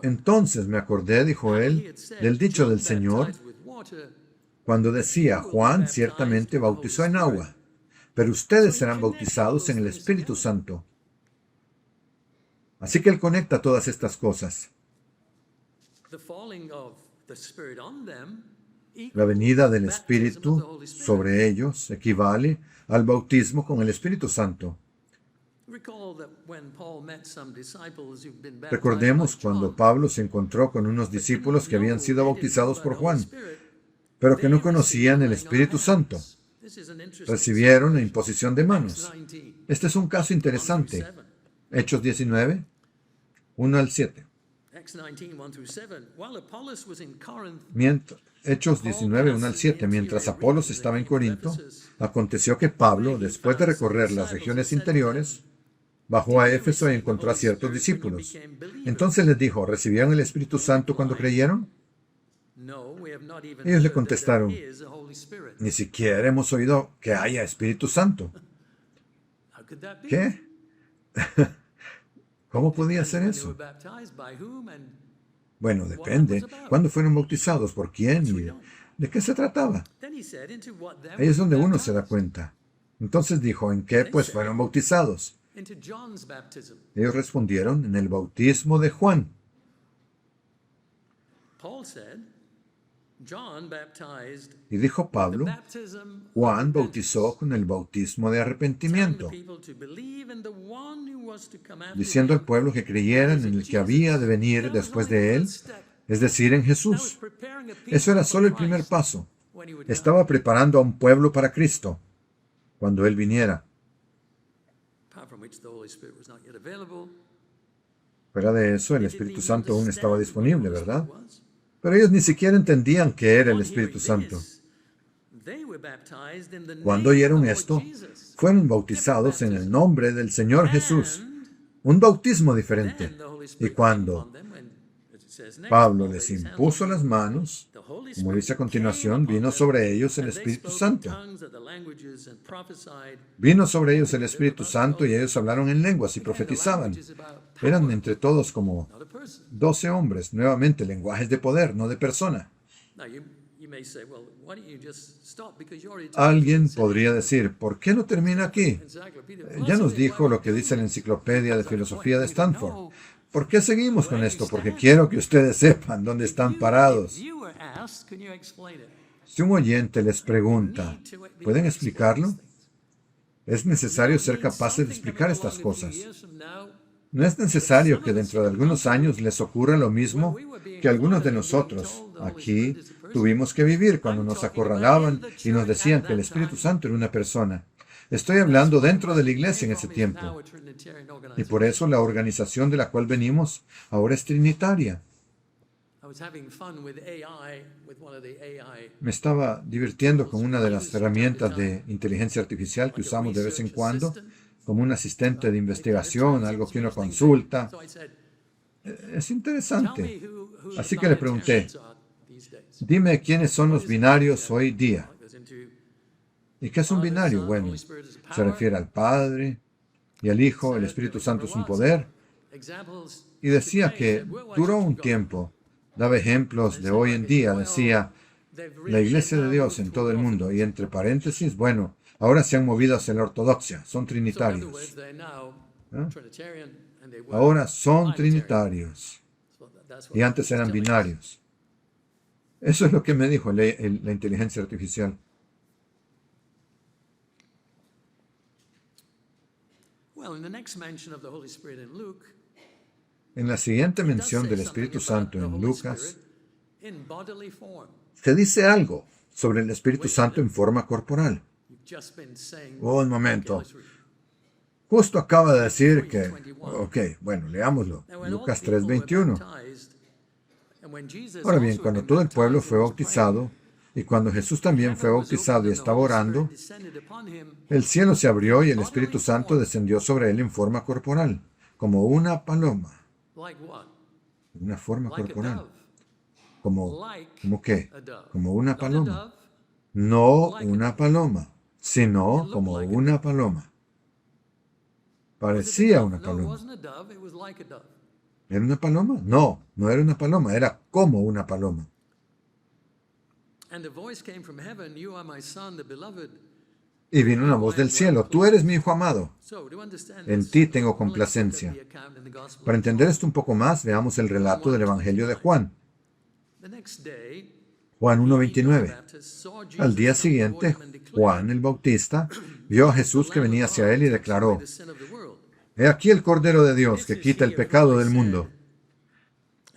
Entonces me acordé, dijo él, del dicho del Señor, cuando decía, Juan ciertamente bautizó en agua, pero ustedes serán bautizados en el Espíritu Santo. Así que él conecta todas estas cosas. La venida del Espíritu sobre ellos equivale al bautismo con el Espíritu Santo. Recordemos cuando Pablo se encontró con unos discípulos que habían sido bautizados por Juan, pero que no conocían el Espíritu Santo. Recibieron la imposición de manos. Este es un caso interesante. Hechos 19, 1 al 7. Hechos 19, 1 al 7. Mientras Apolos estaba en Corinto, aconteció que Pablo, después de recorrer las regiones interiores, bajó a Éfeso y encontró a ciertos discípulos. Entonces les dijo, ¿recibieron el Espíritu Santo cuando creyeron? Ellos le contestaron, ni siquiera hemos oído que haya Espíritu Santo. ¿Qué? ¿Cómo podía ser eso? Bueno, depende. ¿Cuándo fueron bautizados? ¿Por quién? ¿Y de qué se trataba? Ahí es donde uno se da cuenta. Entonces dijo, ¿en qué pues fueron bautizados? Ellos respondieron, en el bautismo de Juan. Y dijo Pablo, Juan bautizó con el bautismo de arrepentimiento, diciendo al pueblo que creyeran en el que había de venir después de él, es decir, en Jesús. Eso era solo el primer paso. Estaba preparando a un pueblo para Cristo, cuando Él viniera. Fuera de eso, el Espíritu Santo aún estaba disponible, ¿verdad? Pero ellos ni siquiera entendían qué era el Espíritu Santo. Cuando oyeron esto, fueron bautizados en el nombre del Señor Jesús. Un bautismo diferente. Y cuando Pablo les impuso las manos, como dice a continuación, vino sobre ellos el Espíritu Santo. Vino sobre ellos el Espíritu Santo y ellos hablaron en lenguas y profetizaban. Eran entre todos como 12 hombres, nuevamente lenguajes de poder, no de persona. Alguien podría decir, ¿por qué no termina aquí? Ya nos dijo lo que dice la Enciclopedia de Filosofía de Stanford. ¿Por qué seguimos con esto? Porque quiero que ustedes sepan dónde están parados. Si un oyente les pregunta, ¿pueden explicarlo? Es necesario ser capaces de explicar estas cosas. No es necesario que dentro de algunos años les ocurra lo mismo que algunos de nosotros aquí tuvimos que vivir cuando nos acorralaban y nos decían que el Espíritu Santo era una persona. Estoy hablando dentro de la iglesia en ese tiempo. Y por eso la organización de la cual venimos ahora es trinitaria. Me estaba divirtiendo con una de las herramientas de inteligencia artificial que usamos de vez en cuando, como un asistente de investigación, algo que uno consulta. Es interesante. Así que le pregunté, dime quiénes son los binarios hoy día. ¿Y qué es un binario? Bueno, se refiere al Padre y al Hijo, el Espíritu Santo es un poder. Y decía que duró un tiempo, daba ejemplos de hoy en día, decía, la Iglesia de Dios en todo el mundo, y entre paréntesis, bueno, ahora se han movido hacia la ortodoxia, son trinitarios. Ahora son trinitarios. Y antes eran binarios. Eso es lo que me dijo la inteligencia artificial. En la siguiente mención del Espíritu Santo en Lucas, se dice algo sobre el Espíritu Santo en forma corporal. Un momento. Justo acaba de decir que... Ok, bueno, leámoslo. Lucas 3:21. Ahora bien, cuando todo el pueblo fue bautizado, y cuando Jesús también fue bautizado y estaba orando, el cielo se abrió y el Espíritu Santo descendió sobre él en forma corporal, como una paloma. Una forma corporal. ¿Cómo qué? Como una paloma. No una paloma, sino como una paloma. Parecía una paloma. ¿Era una paloma? No, no era una paloma, era como una paloma. Y vino una voz del cielo, tú eres mi Hijo amado, en ti tengo complacencia. Para entender esto un poco más, veamos el relato del Evangelio de Juan. Juan 1:29. Al día siguiente, Juan el Bautista vio a Jesús que venía hacia él y declaró, he aquí el Cordero de Dios que quita el pecado del mundo.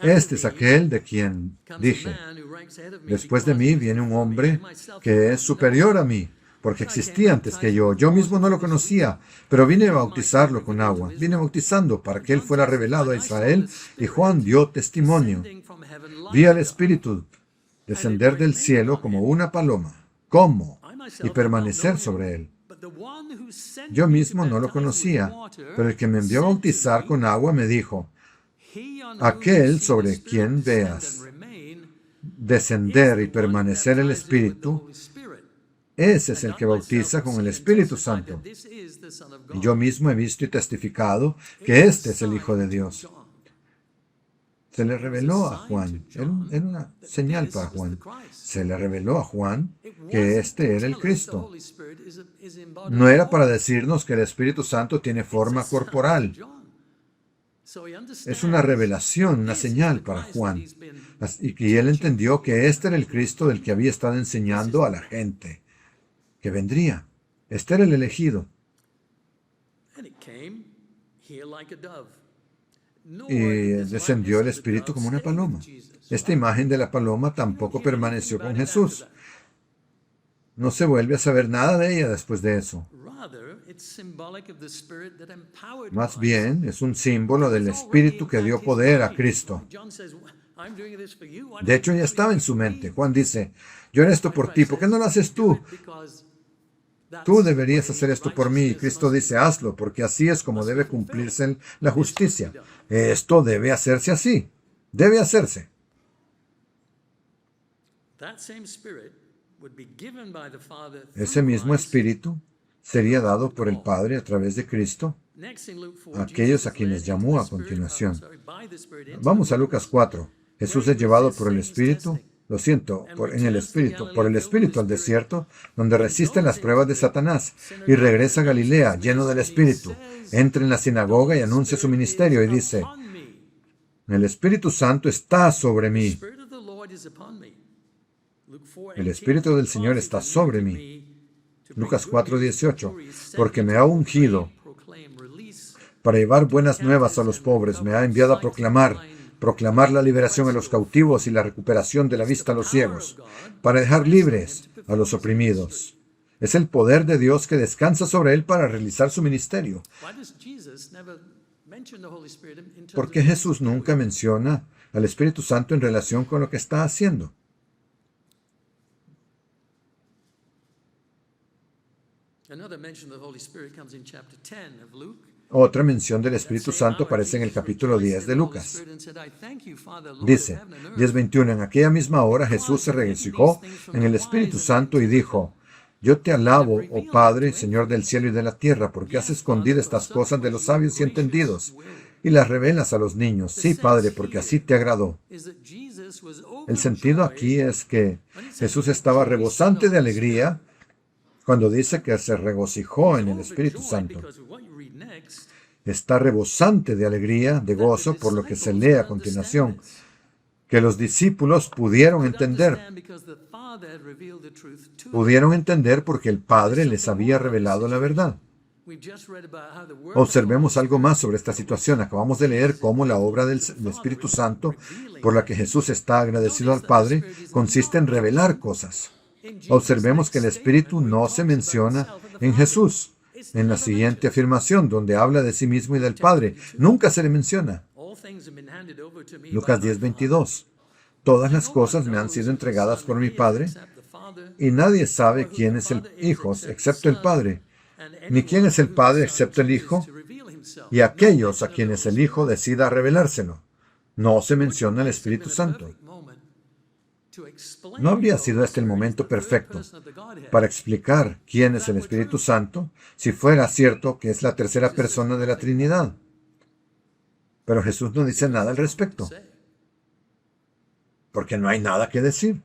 Este es aquel de quien dije, después de mí viene un hombre que es superior a mí, porque existía antes que yo. Yo mismo no lo conocía, pero vine a bautizarlo con agua. Vine bautizando para que él fuera revelado a Israel, y Juan dio testimonio. Vi al Espíritu descender del cielo como una paloma, como, y permanecer sobre él. Yo mismo no lo conocía, pero el que me envió a bautizar con agua me dijo, aquel sobre quien veas descender y permanecer el Espíritu, ese es el que bautiza con el Espíritu Santo. Y yo mismo he visto y testificado que este es el Hijo de Dios. Se le reveló a Juan, era una señal para Juan, se le reveló a Juan que este era el Cristo. No era para decirnos que el Espíritu Santo tiene forma corporal. Es una revelación, una señal para Juan. Y él entendió que este era el Cristo del que había estado enseñando a la gente, que vendría. Este era el elegido. Y descendió el Espíritu como una paloma. Esta imagen de la paloma tampoco permaneció con Jesús. No se vuelve a saber nada de ella después de eso. Más bien, es un símbolo del Espíritu que dio poder a Cristo. De hecho, ya estaba en su mente. Juan dice, yo haré esto por ti, ¿por qué no lo haces tú? Tú deberías hacer esto por mí. Y Cristo dice, hazlo, porque así es como debe cumplirse la justicia. Esto debe hacerse así. Debe hacerse. Ese mismo Espíritu sería dado por el Padre a través de Cristo a aquellos a quienes llamó a continuación. Vamos a Lucas 4. Jesús es llevado por el Espíritu, por el Espíritu al desierto, donde resisten las pruebas de Satanás, y regresa a Galilea lleno del Espíritu. Entra en la sinagoga y anuncia su ministerio y dice, el Espíritu Santo está sobre mí. El Espíritu del Señor está sobre mí. Lucas 4:18, porque me ha ungido para llevar buenas nuevas a los pobres. Me ha enviado a proclamar la liberación a los cautivos y la recuperación de la vista a los ciegos, para dejar libres a los oprimidos. Es el poder de Dios que descansa sobre él para realizar su ministerio. ¿Por qué Jesús nunca menciona al Espíritu Santo en relación con lo que está haciendo? Otra mención del Espíritu Santo aparece en el capítulo 10 de Lucas. Dice, 10:21, en aquella misma hora Jesús se regocijó en el Espíritu Santo y dijo, yo te alabo, oh Padre, Señor del cielo y de la tierra, porque has escondido estas cosas de los sabios y entendidos y las revelas a los niños. Sí, Padre, porque así te agradó. El sentido aquí es que Jesús estaba rebosante de alegría cuando dice que se regocijó en el Espíritu Santo. Está rebosante de alegría, de gozo, por lo que se lee a continuación, que los discípulos pudieron entender. Pudieron entender porque el Padre les había revelado la verdad. Observemos algo más sobre esta situación. Acabamos de leer cómo la obra del Espíritu Santo, por la que Jesús está agradecido al Padre, consiste en revelar cosas. Observemos que el Espíritu no se menciona en Jesús. En la siguiente afirmación, donde habla de sí mismo y del Padre, nunca se le menciona. Lucas 10:22. Todas las cosas me han sido entregadas por mi Padre, y nadie sabe quién es el Hijo excepto el Padre, ni quién es el Padre excepto el Hijo, y aquellos a quienes el Hijo decida revelárselo. No se menciona el Espíritu Santo. ¿No habría sido este el momento perfecto para explicar quién es el Espíritu Santo si fuera cierto que es la tercera persona de la Trinidad? Pero Jesús no dice nada al respecto, porque no hay nada que decir.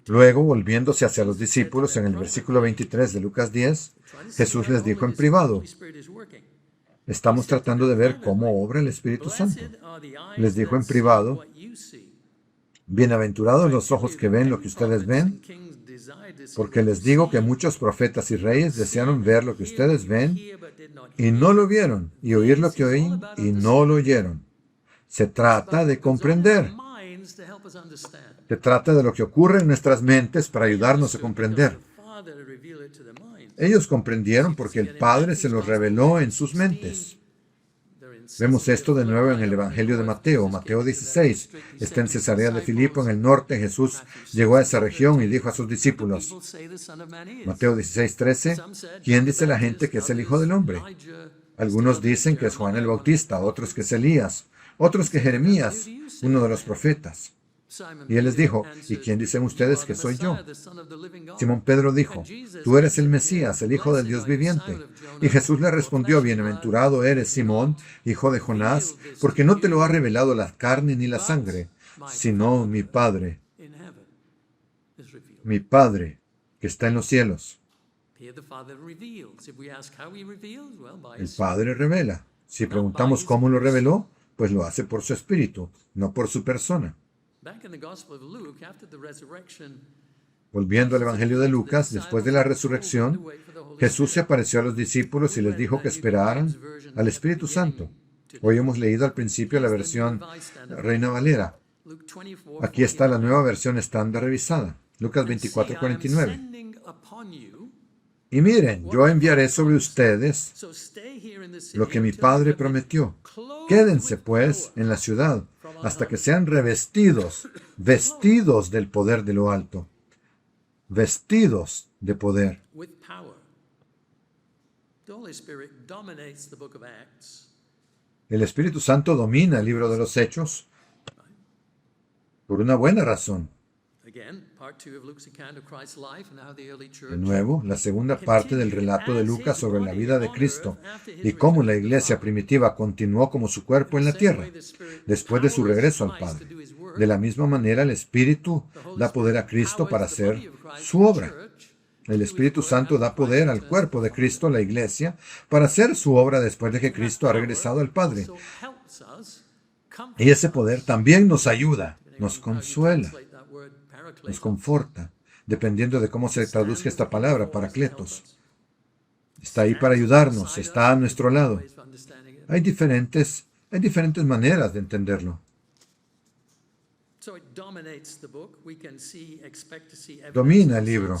Luego, volviéndose hacia los discípulos en el versículo 23 de Lucas 10, Jesús les dijo en privado, estamos tratando de ver cómo obra el Espíritu Santo. Les dijo en privado, bienaventurados los ojos que ven lo que ustedes ven, porque les digo que muchos profetas y reyes desearon ver lo que ustedes ven y no lo vieron, y oír lo que oyen y no lo oyeron. Se trata de comprender. Se trata de lo que ocurre en nuestras mentes para ayudarnos a comprender. Ellos comprendieron porque el Padre se los reveló en sus mentes. Vemos esto de nuevo en el Evangelio de Mateo. Mateo 16. Está en Cesarea de Filipo, en el norte. Jesús llegó a esa región y dijo a sus discípulos, Mateo 16:13, ¿quién dice la gente que es el Hijo del Hombre? Algunos dicen que es Juan el Bautista, otros que es Elías, otros que Jeremías, uno de los profetas. Y él les dijo, ¿y quién dicen ustedes que soy yo? Simón Pedro dijo, tú eres el Mesías, el Hijo del Dios viviente. Y Jesús le respondió, bienaventurado eres, Simón, hijo de Jonás, porque no te lo ha revelado la carne ni la sangre, sino mi Padre que está en los cielos. El Padre revela. Si preguntamos cómo lo reveló, pues lo hace por su Espíritu, no por su persona. Volviendo al Evangelio de Lucas, después de la resurrección, Jesús se apareció a los discípulos y les dijo que esperaran al Espíritu Santo. Hoy hemos leído al principio la versión Reina Valera. Aquí está la nueva versión estándar revisada. Lucas 24:49. Y miren, yo enviaré sobre ustedes lo que mi Padre prometió. Quédense, pues, en la ciudad hasta que sean revestidos, vestidos del poder de lo alto. Vestidos de poder. El Espíritu Santo domina el libro de los Hechos por una buena razón. De nuevo, la segunda parte del relato de Lucas sobre la vida de Cristo y cómo la iglesia primitiva continuó como su cuerpo en la tierra, después de su regreso al Padre. De la misma manera, el Espíritu da poder a Cristo para hacer su obra. El Espíritu Santo da poder al cuerpo de Cristo, la iglesia, para hacer su obra después de que Cristo ha regresado al Padre. Y ese poder también nos ayuda, nos consuela, nos conforta, dependiendo de cómo se traduzca esta palabra, paracletos. Está ahí para ayudarnos, está a nuestro lado. Hay diferentes maneras de entenderlo. Domina el libro.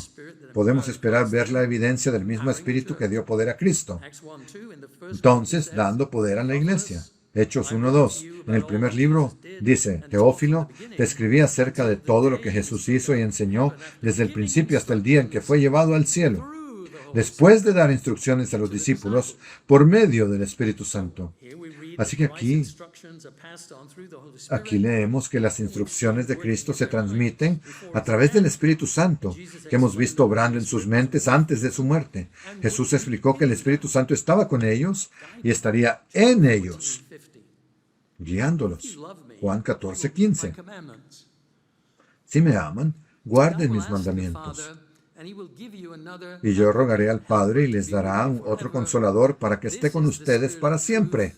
Podemos esperar ver la evidencia del mismo Espíritu que dio poder a Cristo. Entonces, dando poder a la iglesia. Hechos 1:2. En el primer libro dice, Teófilo, te escribí acerca de todo lo que Jesús hizo y enseñó desde el principio hasta el día en que fue llevado al cielo, después de dar instrucciones a los discípulos por medio del Espíritu Santo. Así que aquí leemos que las instrucciones de Cristo se transmiten a través del Espíritu Santo, que hemos visto obrando en sus mentes antes de su muerte. Jesús explicó que el Espíritu Santo estaba con ellos y estaría en ellos, guiándolos. Juan 14:15. Si me aman, guarden mis mandamientos. Y yo rogaré al Padre y les dará otro consolador para que esté con ustedes para siempre.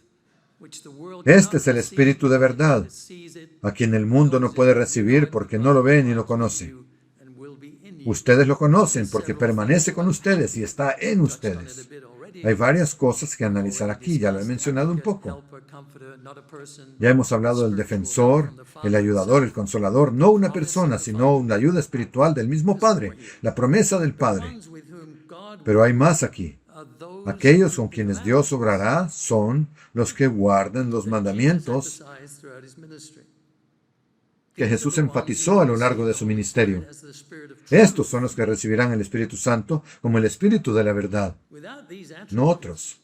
Este es el Espíritu de verdad, a quien el mundo no puede recibir porque no lo ve ni lo conoce. Ustedes lo conocen porque permanece con ustedes y está en ustedes. Hay varias cosas que analizar aquí, ya lo he mencionado un poco. Ya hemos hablado del defensor, el ayudador, el consolador, no una persona, sino una ayuda espiritual del mismo Padre, la promesa del Padre. Pero hay más aquí. Aquellos con quienes Dios obrará son los que guardan los mandamientos que Jesús enfatizó a lo largo de su ministerio. Estos son los que recibirán el Espíritu Santo como el Espíritu de la verdad, no otros.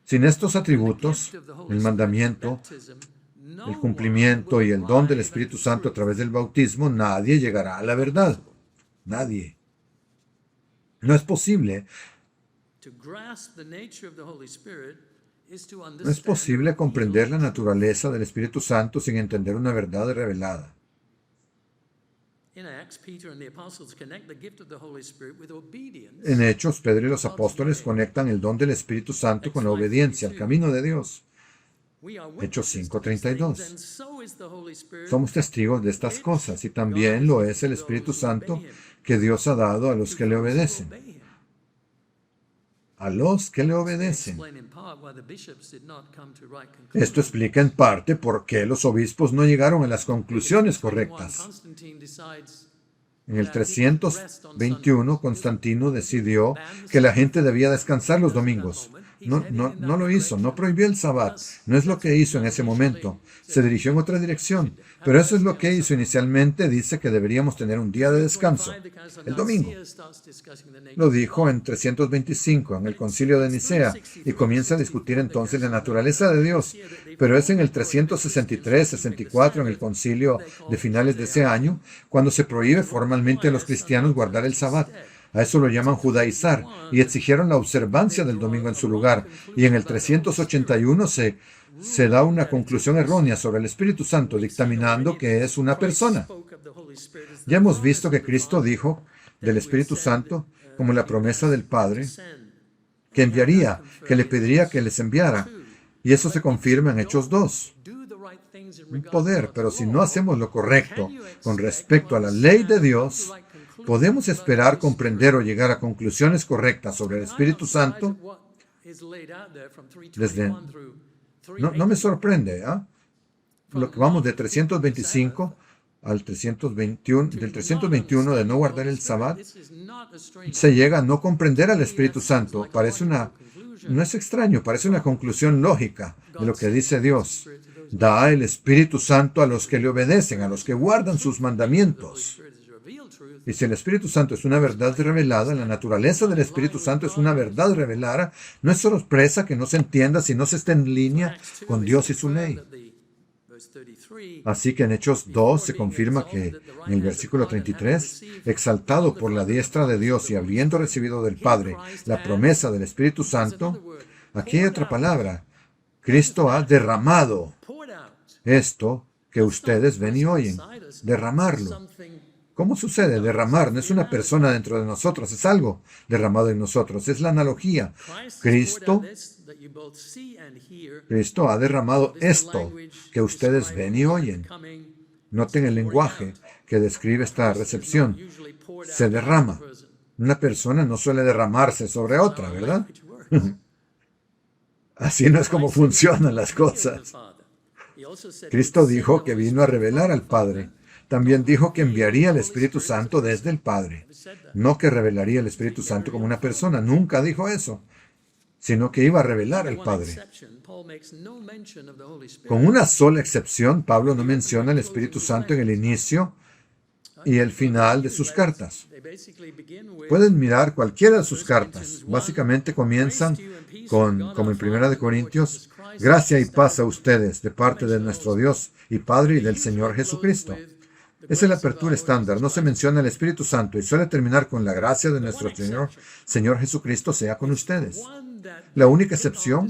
Sin estos atributos, el mandamiento, el cumplimiento y el don del Espíritu Santo a través del bautismo, nadie llegará a la verdad. Nadie. No es posible. No es posible comprender la naturaleza del Espíritu Santo sin entender una verdad revelada. En Hechos, Pedro y los apóstoles conectan el don del Espíritu Santo con la obediencia al camino de Dios. Hechos 5:32. Somos testigos de estas cosas y también lo es el Espíritu Santo que Dios ha dado a los que le obedecen. A los que le obedecen. Esto explica en parte por qué los obispos no llegaron a las conclusiones correctas. En el 321, Constantino decidió que la gente debía descansar los domingos. No lo hizo, no prohibió el Sabbat. No es lo que hizo en ese momento. Se dirigió en otra dirección. Pero eso es lo que hizo inicialmente. Dice que deberíamos tener un día de descanso, el domingo. Lo dijo en 325, en el concilio de Nicea, y comienza a discutir entonces la naturaleza de Dios. Pero es en el 363-64, en el concilio de finales de ese año, cuando se prohíbe formalmente a los cristianos guardar el Sabbat. A eso lo llaman judaizar, y exigieron la observancia del domingo en su lugar. Y en el 381 se da una conclusión errónea sobre el Espíritu Santo, dictaminando que es una persona. Ya hemos visto que Cristo dijo del Espíritu Santo como la promesa del Padre, que enviaría, que le pediría que les enviara. Y eso se confirma en Hechos 2. Un poder, pero si no hacemos lo correcto con respecto a la ley de Dios, ¿podemos esperar comprender o llegar a conclusiones correctas sobre el Espíritu Santo? No me sorprende, lo que vamos de 325 al 321, del 321 de no guardar el Sabbat, se llega a no comprender al Espíritu Santo. No es extraño, parece una conclusión lógica de lo que dice Dios. Da el Espíritu Santo a los que le obedecen, a los que guardan sus mandamientos. Y si el Espíritu Santo es una verdad revelada, la naturaleza del Espíritu Santo es una verdad revelada, no es sorpresa que no se entienda si no se está en línea con Dios y su ley. Así que en Hechos 2 se confirma que en el versículo 33, exaltado por la diestra de Dios y habiendo recibido del Padre la promesa del Espíritu Santo, aquí hay otra palabra, Cristo ha derramado esto que ustedes ven y oyen, derramarlo. ¿Cómo sucede? Derramar no es una persona dentro de nosotros, es algo derramado en nosotros. Es la analogía. Cristo ha derramado esto que ustedes ven y oyen. Noten el lenguaje que describe esta recepción. Se derrama. Una persona no suele derramarse sobre otra, ¿verdad? Así no es como funcionan las cosas. Cristo dijo que vino a revelar al Padre. También dijo que enviaría el Espíritu Santo desde el Padre. No que revelaría el Espíritu Santo como una persona. Nunca dijo eso. Sino que iba a revelar al Padre. Con una sola excepción, Pablo no menciona el Espíritu Santo en el inicio y el final de sus cartas. Pueden mirar cualquiera de sus cartas. Básicamente comienzan como en 1 Corintios, gracia y paz a ustedes de parte de nuestro Dios y Padre y del Señor Jesucristo. Esa es la apertura estándar. No se menciona el Espíritu Santo y suele terminar con la gracia de nuestro Señor Jesucristo sea con ustedes. La única excepción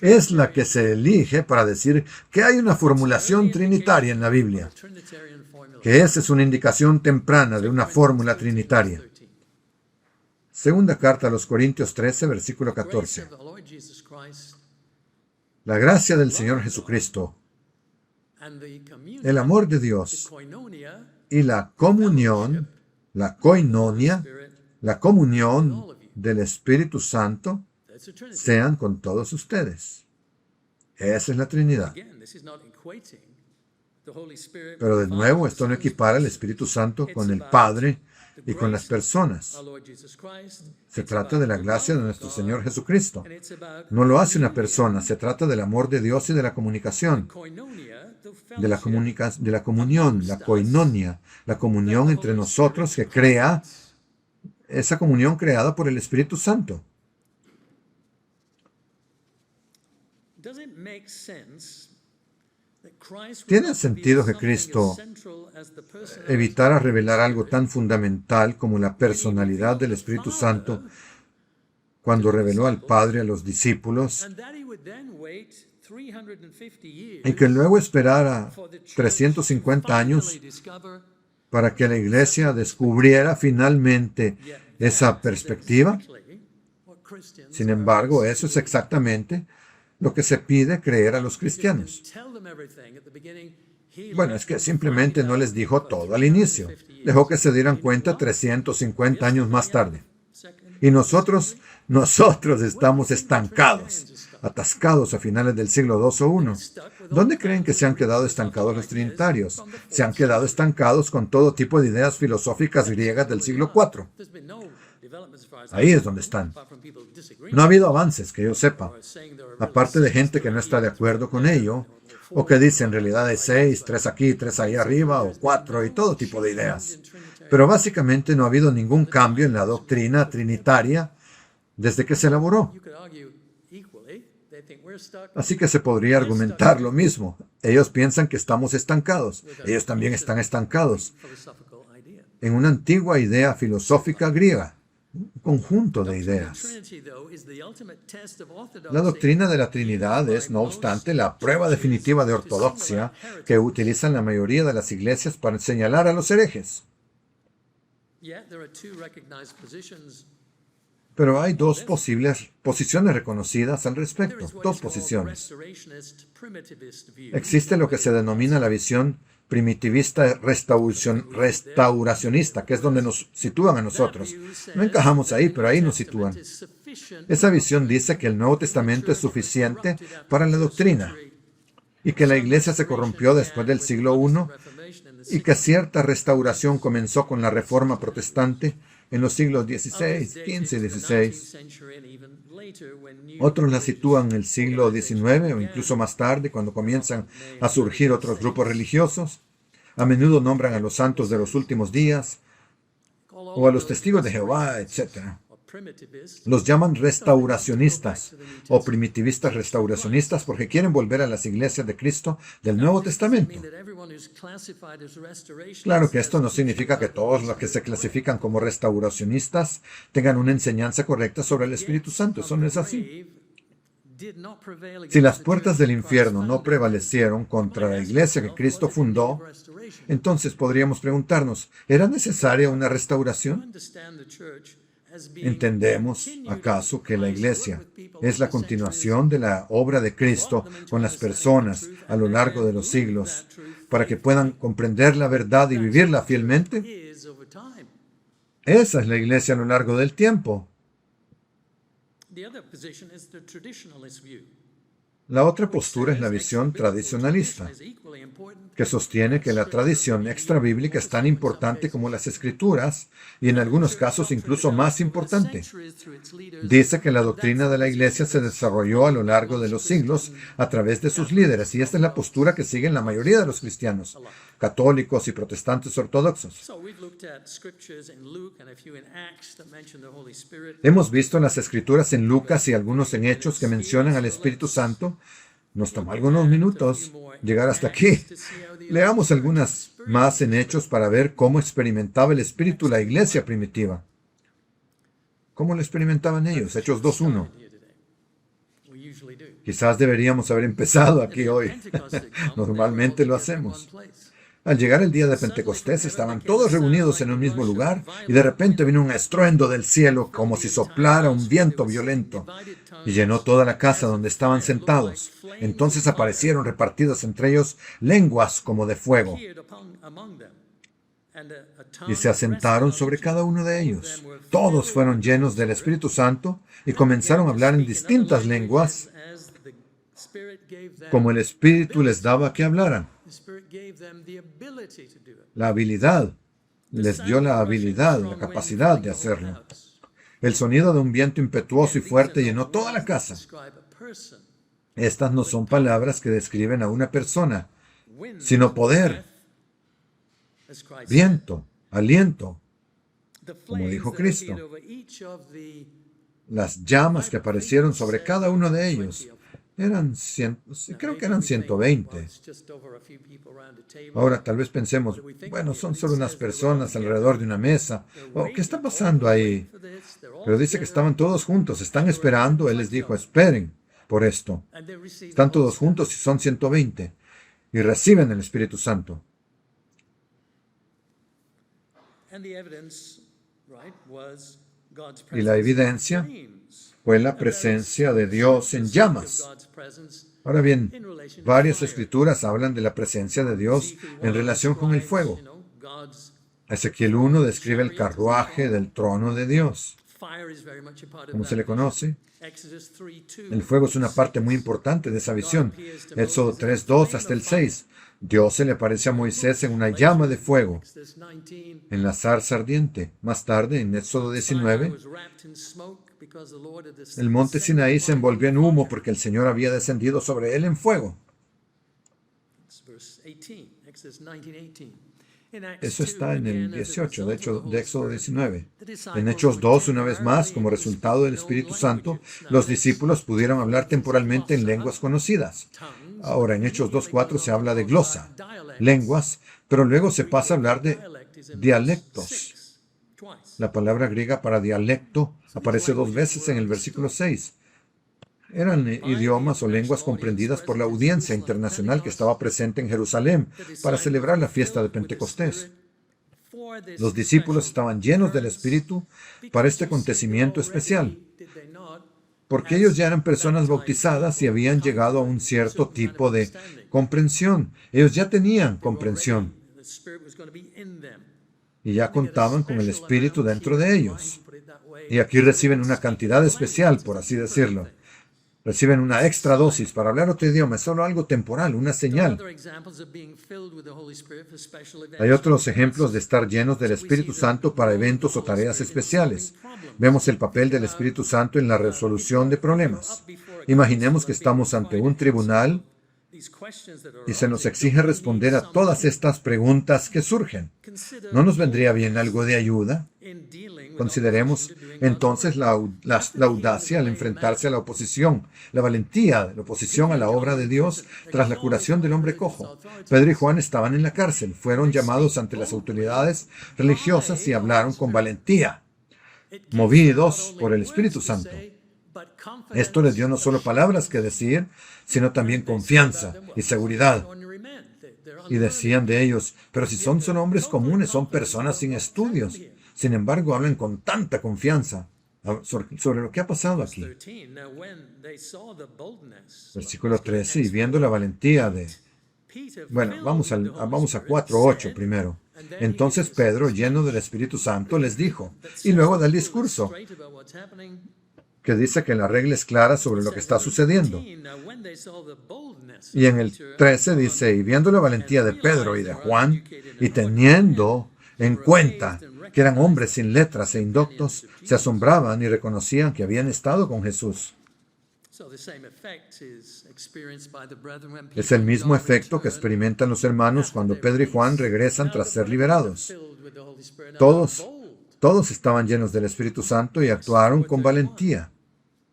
es la que se elige para decir que hay una formulación trinitaria en la Biblia, que esa es una indicación temprana de una fórmula trinitaria. Segunda carta a los Corintios 13, versículo 14. La gracia del Señor Jesucristo, el amor de Dios y la comunión, la koinonia, la comunión del Espíritu Santo sean con todos ustedes. Esa es la Trinidad. Pero de nuevo, esto no equipara al Espíritu Santo con el Padre y con las personas. Se trata de la gracia de nuestro Señor Jesucristo. No lo hace una persona, se trata del amor de Dios y de la comunicación. De la comunión, la koinonia, la comunión entre nosotros que crea esa comunión creada por el Espíritu Santo. ¿Tiene sentido que Cristo evitara revelar algo tan fundamental como la personalidad del Espíritu Santo cuando reveló al Padre a los discípulos y que luego esperara 350 años para que la Iglesia descubriera finalmente esa perspectiva? Sin embargo, eso es exactamente lo que se pide creer a los cristianos. Bueno, es que simplemente no les dijo todo al inicio. Dejó que se dieran cuenta 350 años más tarde. Y nosotros estamos estancados, atascados a finales del siglo II o I. ¿Dónde creen que se han quedado estancados los trinitarios? Se han quedado estancados con todo tipo de ideas filosóficas griegas del siglo IV. Ahí es donde están. No ha habido avances, que yo sepa, aparte de gente que no está de acuerdo con ello, o que dice en realidad hay 6, 3 aquí, 3 ahí arriba, o 4, y todo tipo de ideas. Pero básicamente no ha habido ningún cambio en la doctrina trinitaria desde que se elaboró. Así que se podría argumentar lo mismo. Ellos piensan que estamos estancados. Ellos también están estancados en una antigua idea filosófica griega. Un conjunto de ideas. La doctrina de la Trinidad es, no obstante, la prueba definitiva de ortodoxia que utilizan la mayoría de las iglesias para señalar a los herejes. Pero hay dos posibles posiciones reconocidas al respecto. Dos posiciones. Existe lo que se denomina la visión primitivista restauracionista, que es donde nos sitúan a nosotros. No encajamos ahí, pero ahí nos sitúan. Esa visión dice que el Nuevo Testamento es suficiente para la doctrina y que la Iglesia se corrompió después del siglo I y que cierta restauración comenzó con la Reforma Protestante en los siglos XVI, XV y XVI. Otros la sitúan en el siglo XIX o incluso más tarde, cuando comienzan a surgir otros grupos religiosos. A menudo nombran a los santos de los últimos días o a los testigos de Jehová, etc. Los llaman restauracionistas o primitivistas restauracionistas porque quieren volver a las iglesias de Cristo del Nuevo Testamento. Claro que esto no significa que todos los que se clasifican como restauracionistas tengan una enseñanza correcta sobre el Espíritu Santo. Eso no es así. Si las puertas del infierno no prevalecieron contra la iglesia que Cristo fundó, entonces podríamos preguntarnos, ¿era necesaria una restauración? ¿Entendemos acaso que la iglesia es la continuación de la obra de Cristo con las personas a lo largo de los siglos para que puedan comprender la verdad y vivirla fielmente? Esa es la iglesia a lo largo del tiempo. La otra postura es la visión tradicionalista, que sostiene que la tradición extrabíblica es tan importante como las escrituras y en algunos casos incluso más importante. Dice que la doctrina de la iglesia se desarrolló a lo largo de los siglos a través de sus líderes y esta es la postura que siguen la mayoría de los cristianos, católicos y protestantes ortodoxos. Hemos visto las escrituras en Lucas y algunos en Hechos que mencionan al Espíritu Santo. Nos tomó algunos minutos llegar hasta aquí. Leamos algunas más en Hechos para ver cómo experimentaba el Espíritu la iglesia primitiva. ¿Cómo lo experimentaban ellos? Hechos 2:1. Quizás deberíamos haber empezado aquí hoy. Normalmente lo hacemos. Al llegar el día de Pentecostés, estaban todos reunidos en un mismo lugar y de repente vino un estruendo del cielo como si soplara un viento violento y llenó toda la casa donde estaban sentados. Entonces aparecieron repartidas entre ellos lenguas como de fuego y se asentaron sobre cada uno de ellos. Todos fueron llenos del Espíritu Santo y comenzaron a hablar en distintas lenguas como el Espíritu les daba que hablaran. La habilidad, les dio la habilidad, la capacidad de hacerlo. El sonido de un viento impetuoso y fuerte llenó toda la casa. Estas no son palabras que describen a una persona, sino poder, viento, aliento, como dijo Cristo. Las llamas que aparecieron sobre cada uno de ellos creo que eran 120. Ahora tal vez pensemos, bueno, son solo unas personas alrededor de una mesa. ¿Qué está pasando ahí? Pero dice que estaban todos juntos, están esperando. Él les dijo, esperen por esto. Están todos juntos y son 120. Y reciben el Espíritu Santo. Y la evidencia fue la presencia de Dios en llamas. Ahora bien, varias escrituras hablan de la presencia de Dios en relación con el fuego. Ezequiel 1 describe el carruaje del trono de Dios. ¿Cómo se le conoce? El fuego es una parte muy importante de esa visión. Éxodo 3:2 hasta el 6. Dios se le aparece a Moisés en una llama de fuego, en la zarza ardiente. Más tarde, en Éxodo 19, el monte Sinaí se envolvió en humo porque el Señor había descendido sobre él en fuego. Eso está en el 18, de hecho, de Éxodo 19. En Hechos 2, una vez más, como resultado del Espíritu Santo, los discípulos pudieron hablar temporalmente en lenguas conocidas. Ahora, en Hechos 2:4 se habla de glosa, lenguas, pero luego se pasa a hablar de dialectos. La palabra griega para dialecto aparece 2 veces en el versículo 6. Eran idiomas o lenguas comprendidas por la audiencia internacional que estaba presente en Jerusalén para celebrar la fiesta de Pentecostés. Los discípulos estaban llenos del Espíritu para este acontecimiento especial, porque ellos ya eran personas bautizadas y habían llegado a un cierto tipo de comprensión. Ellos ya tenían comprensión y ya contaban con el Espíritu dentro de ellos. Y aquí reciben una cantidad especial, por así decirlo. Reciben una extra dosis para hablar otro idioma. Es solo algo temporal, una señal. Hay otros ejemplos de estar llenos del Espíritu Santo para eventos o tareas especiales. Vemos el papel del Espíritu Santo en la resolución de problemas. Imaginemos que estamos ante un tribunal y se nos exige responder a todas estas preguntas que surgen. ¿No nos vendría bien algo de ayuda? Consideremos entonces la audacia al enfrentarse a la oposición, la valentía de la oposición a la obra de Dios tras la curación del hombre cojo. Pedro y Juan estaban en la cárcel, fueron llamados ante las autoridades religiosas y hablaron con valentía, movidos por el Espíritu Santo. Esto les dio no solo palabras que decir, sino también confianza y seguridad. Y decían de ellos, pero si son solo hombres comunes, son personas sin estudios. Sin embargo, hablan con tanta confianza sobre lo que ha pasado aquí. Versículo 13, y viendo la valentía de Bueno, vamos a 4:8 primero. Entonces Pedro, lleno del Espíritu Santo, les dijo, y luego da el discurso, que dice que la regla es clara sobre lo que está sucediendo. Y en el 13 dice, y viendo la valentía de Pedro y de Juan, y teniendo en cuenta que eran hombres sin letras e indoctos, se asombraban y reconocían que habían estado con Jesús. Es el mismo efecto que experimentan los hermanos cuando Pedro y Juan regresan tras ser liberados. Todos estaban llenos del Espíritu Santo y actuaron con valentía.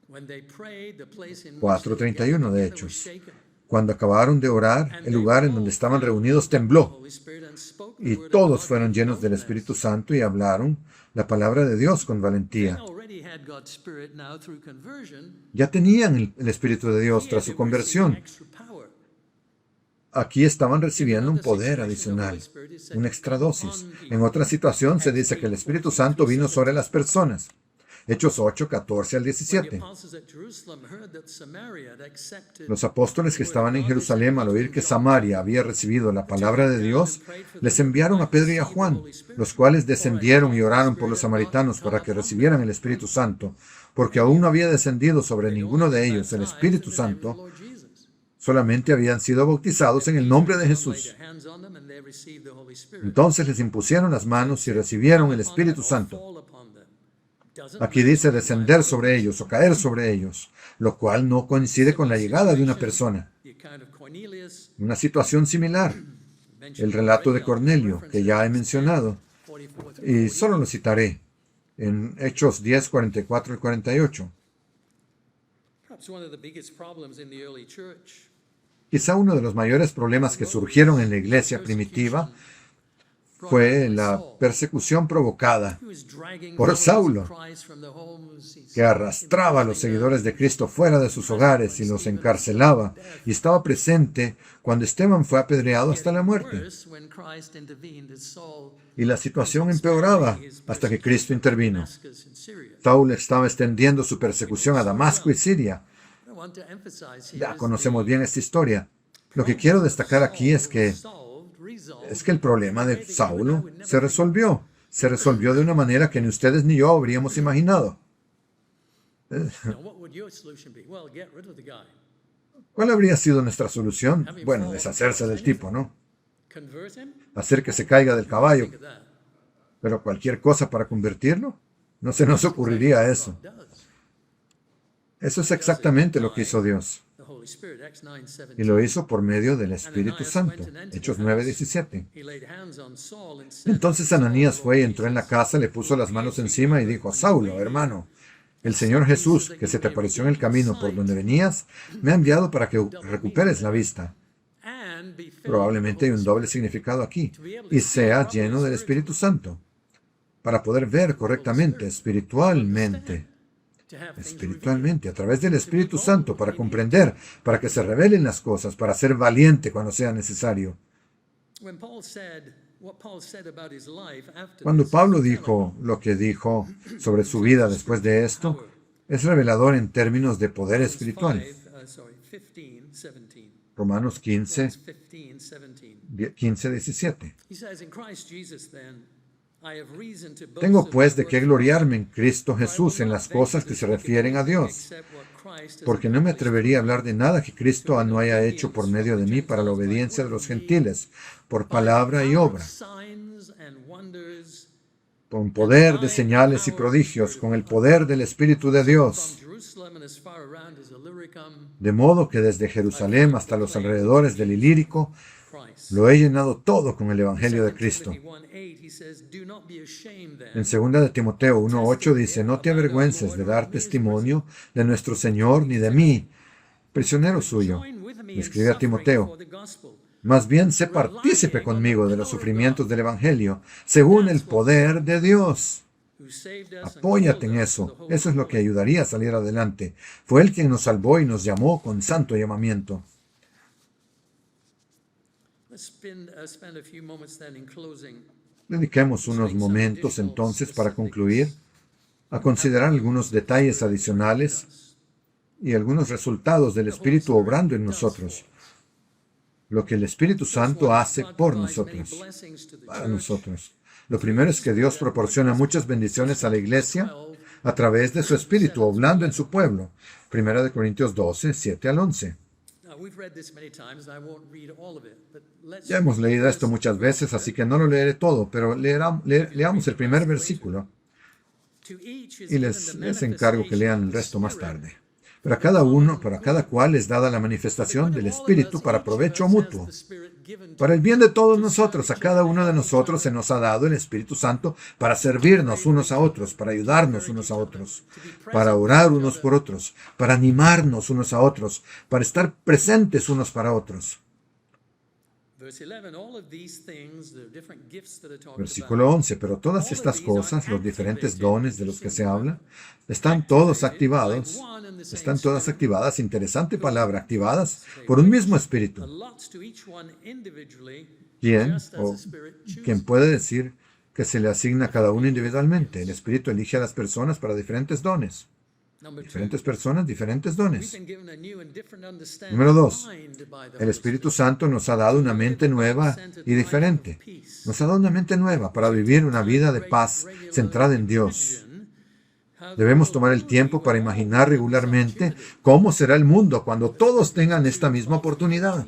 4:31 de Hechos. Cuando acabaron de orar, el lugar en donde estaban reunidos tembló, y todos fueron llenos del Espíritu Santo y hablaron la palabra de Dios con valentía. Ya tenían el Espíritu de Dios tras su conversión. Aquí estaban recibiendo un poder adicional, una extradosis. En otra situación se dice que el Espíritu Santo vino sobre las personas. Hechos 8:14-17. Los apóstoles que estaban en Jerusalén al oír que Samaria había recibido la palabra de Dios, les enviaron a Pedro y a Juan, los cuales descendieron y oraron por los samaritanos para que recibieran el Espíritu Santo, porque aún no había descendido sobre ninguno de ellos el Espíritu Santo, solamente habían sido bautizados en el nombre de Jesús. Entonces les impusieron las manos y recibieron el Espíritu Santo. Aquí dice descender sobre ellos o caer sobre ellos, lo cual no coincide con la llegada de una persona. Una situación similar, el relato de Cornelio, que ya he mencionado, y solo lo citaré en Hechos 10:44-48. Quizá uno de los mayores problemas que surgieron en la iglesia primitiva fue la persecución provocada por Saulo, que arrastraba a los seguidores de Cristo fuera de sus hogares y los encarcelaba, y estaba presente cuando Esteban fue apedreado hasta la muerte. Y la situación empeoraba hasta que Cristo intervino. Saulo estaba extendiendo su persecución a Damasco y Siria. Ya conocemos bien esta historia. Lo que quiero destacar aquí es que el problema de Saulo se resolvió. Se resolvió de una manera que ni ustedes ni yo habríamos imaginado. ¿Cuál habría sido nuestra solución? Bueno, deshacerse del tipo, ¿no? Hacer que se caiga del caballo. Pero cualquier cosa para convertirlo, no se nos ocurriría eso. Eso es exactamente lo que hizo Dios. Y lo hizo por medio del Espíritu Santo. Hechos 9:17. Entonces Ananías fue y entró en la casa, le puso las manos encima y dijo, Saulo, hermano, el Señor Jesús, que se te apareció en el camino por donde venías, me ha enviado para que recuperes la vista. Probablemente hay un doble significado aquí. Y sea lleno del Espíritu Santo, para poder ver correctamente, espiritualmente, a través del Espíritu Santo, para comprender, para que se revelen las cosas, para ser valiente cuando sea necesario. Cuando Pablo dijo lo que dijo sobre su vida después de esto, es revelador en términos de poder espiritual. Romanos 15:17. Tengo pues de qué gloriarme en Cristo Jesús en las cosas que se refieren a Dios, porque no me atrevería a hablar de nada que Cristo no haya hecho por medio de mí para la obediencia de los gentiles, por palabra y obra, con poder de señales y prodigios, con el poder del Espíritu de Dios, de modo que desde Jerusalén hasta los alrededores del Ilírico lo he llenado todo con el Evangelio de Cristo. En 2 Timoteo 1:8 dice, no te avergüences de dar testimonio de nuestro Señor ni de mí, prisionero suyo. Le escribe a Timoteo, más bien sé partícipe conmigo de los sufrimientos del Evangelio, según el poder de Dios. Apóyate en eso. Eso es lo que ayudaría a salir adelante. Fue Él quien nos salvó y nos llamó con santo llamamiento. Dediquemos unos momentos entonces para concluir a considerar algunos detalles adicionales y algunos resultados del Espíritu obrando en nosotros. lo que el Espíritu Santo hace por nosotros, para nosotros. Lo primero es que Dios proporciona muchas bendiciones a la iglesia a través de su Espíritu, obrando en su pueblo. 1 Corintios 12, 7 al 11. Ya hemos leído esto muchas veces, así que no lo leeré todo, pero leamos el primer versículo y les encargo que lean el resto más tarde. Para cada cual es dada la manifestación del Espíritu para provecho mutuo. Para el bien de todos nosotros, a cada uno de nosotros se nos ha dado el Espíritu Santo para servirnos unos a otros, para ayudarnos unos a otros, para orar unos por otros, para animarnos unos a otros, para estar presentes unos para otros. Versículo 11, pero todas estas cosas, los diferentes dones de los que se habla, están todas activadas, interesante palabra, activadas por un mismo Espíritu. ¿Quién puede decir que se le asigna a cada uno individualmente? El Espíritu elige a las personas para diferentes dones. Diferentes personas, diferentes dones. Número 2. El Espíritu Santo nos ha dado una mente nueva y diferente. Nos ha dado una mente nueva para vivir una vida de paz centrada en Dios. Debemos tomar el tiempo para imaginar regularmente cómo será el mundo cuando todos tengan esta misma oportunidad.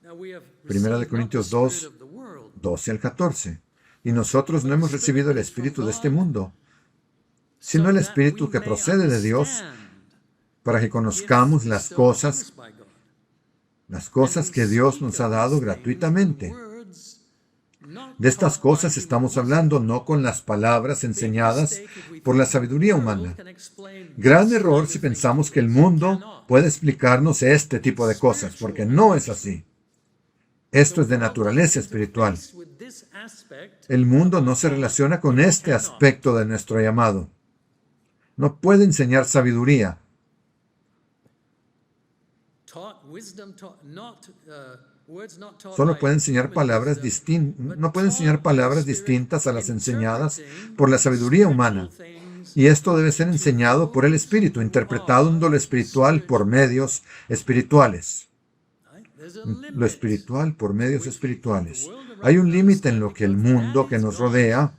1 Corintios 2, 12 al 14. Y nosotros no hemos recibido el espíritu de este mundo, sino el Espíritu que procede de Dios, para que conozcamos las cosas que Dios nos ha dado gratuitamente. De estas cosas estamos hablando, no con las palabras enseñadas por la sabiduría humana. Gran error si pensamos que el mundo puede explicarnos este tipo de cosas, porque no es así. Esto es de naturaleza espiritual. El mundo no se relaciona con este aspecto de nuestro llamado. No puede enseñar sabiduría. Solo puede enseñar palabras distintas a las enseñadas por la sabiduría humana. Y esto debe ser enseñado por el Espíritu, interpretando lo espiritual por medios espirituales. Lo espiritual por medios espirituales. Hay un límite en lo que el mundo que nos rodea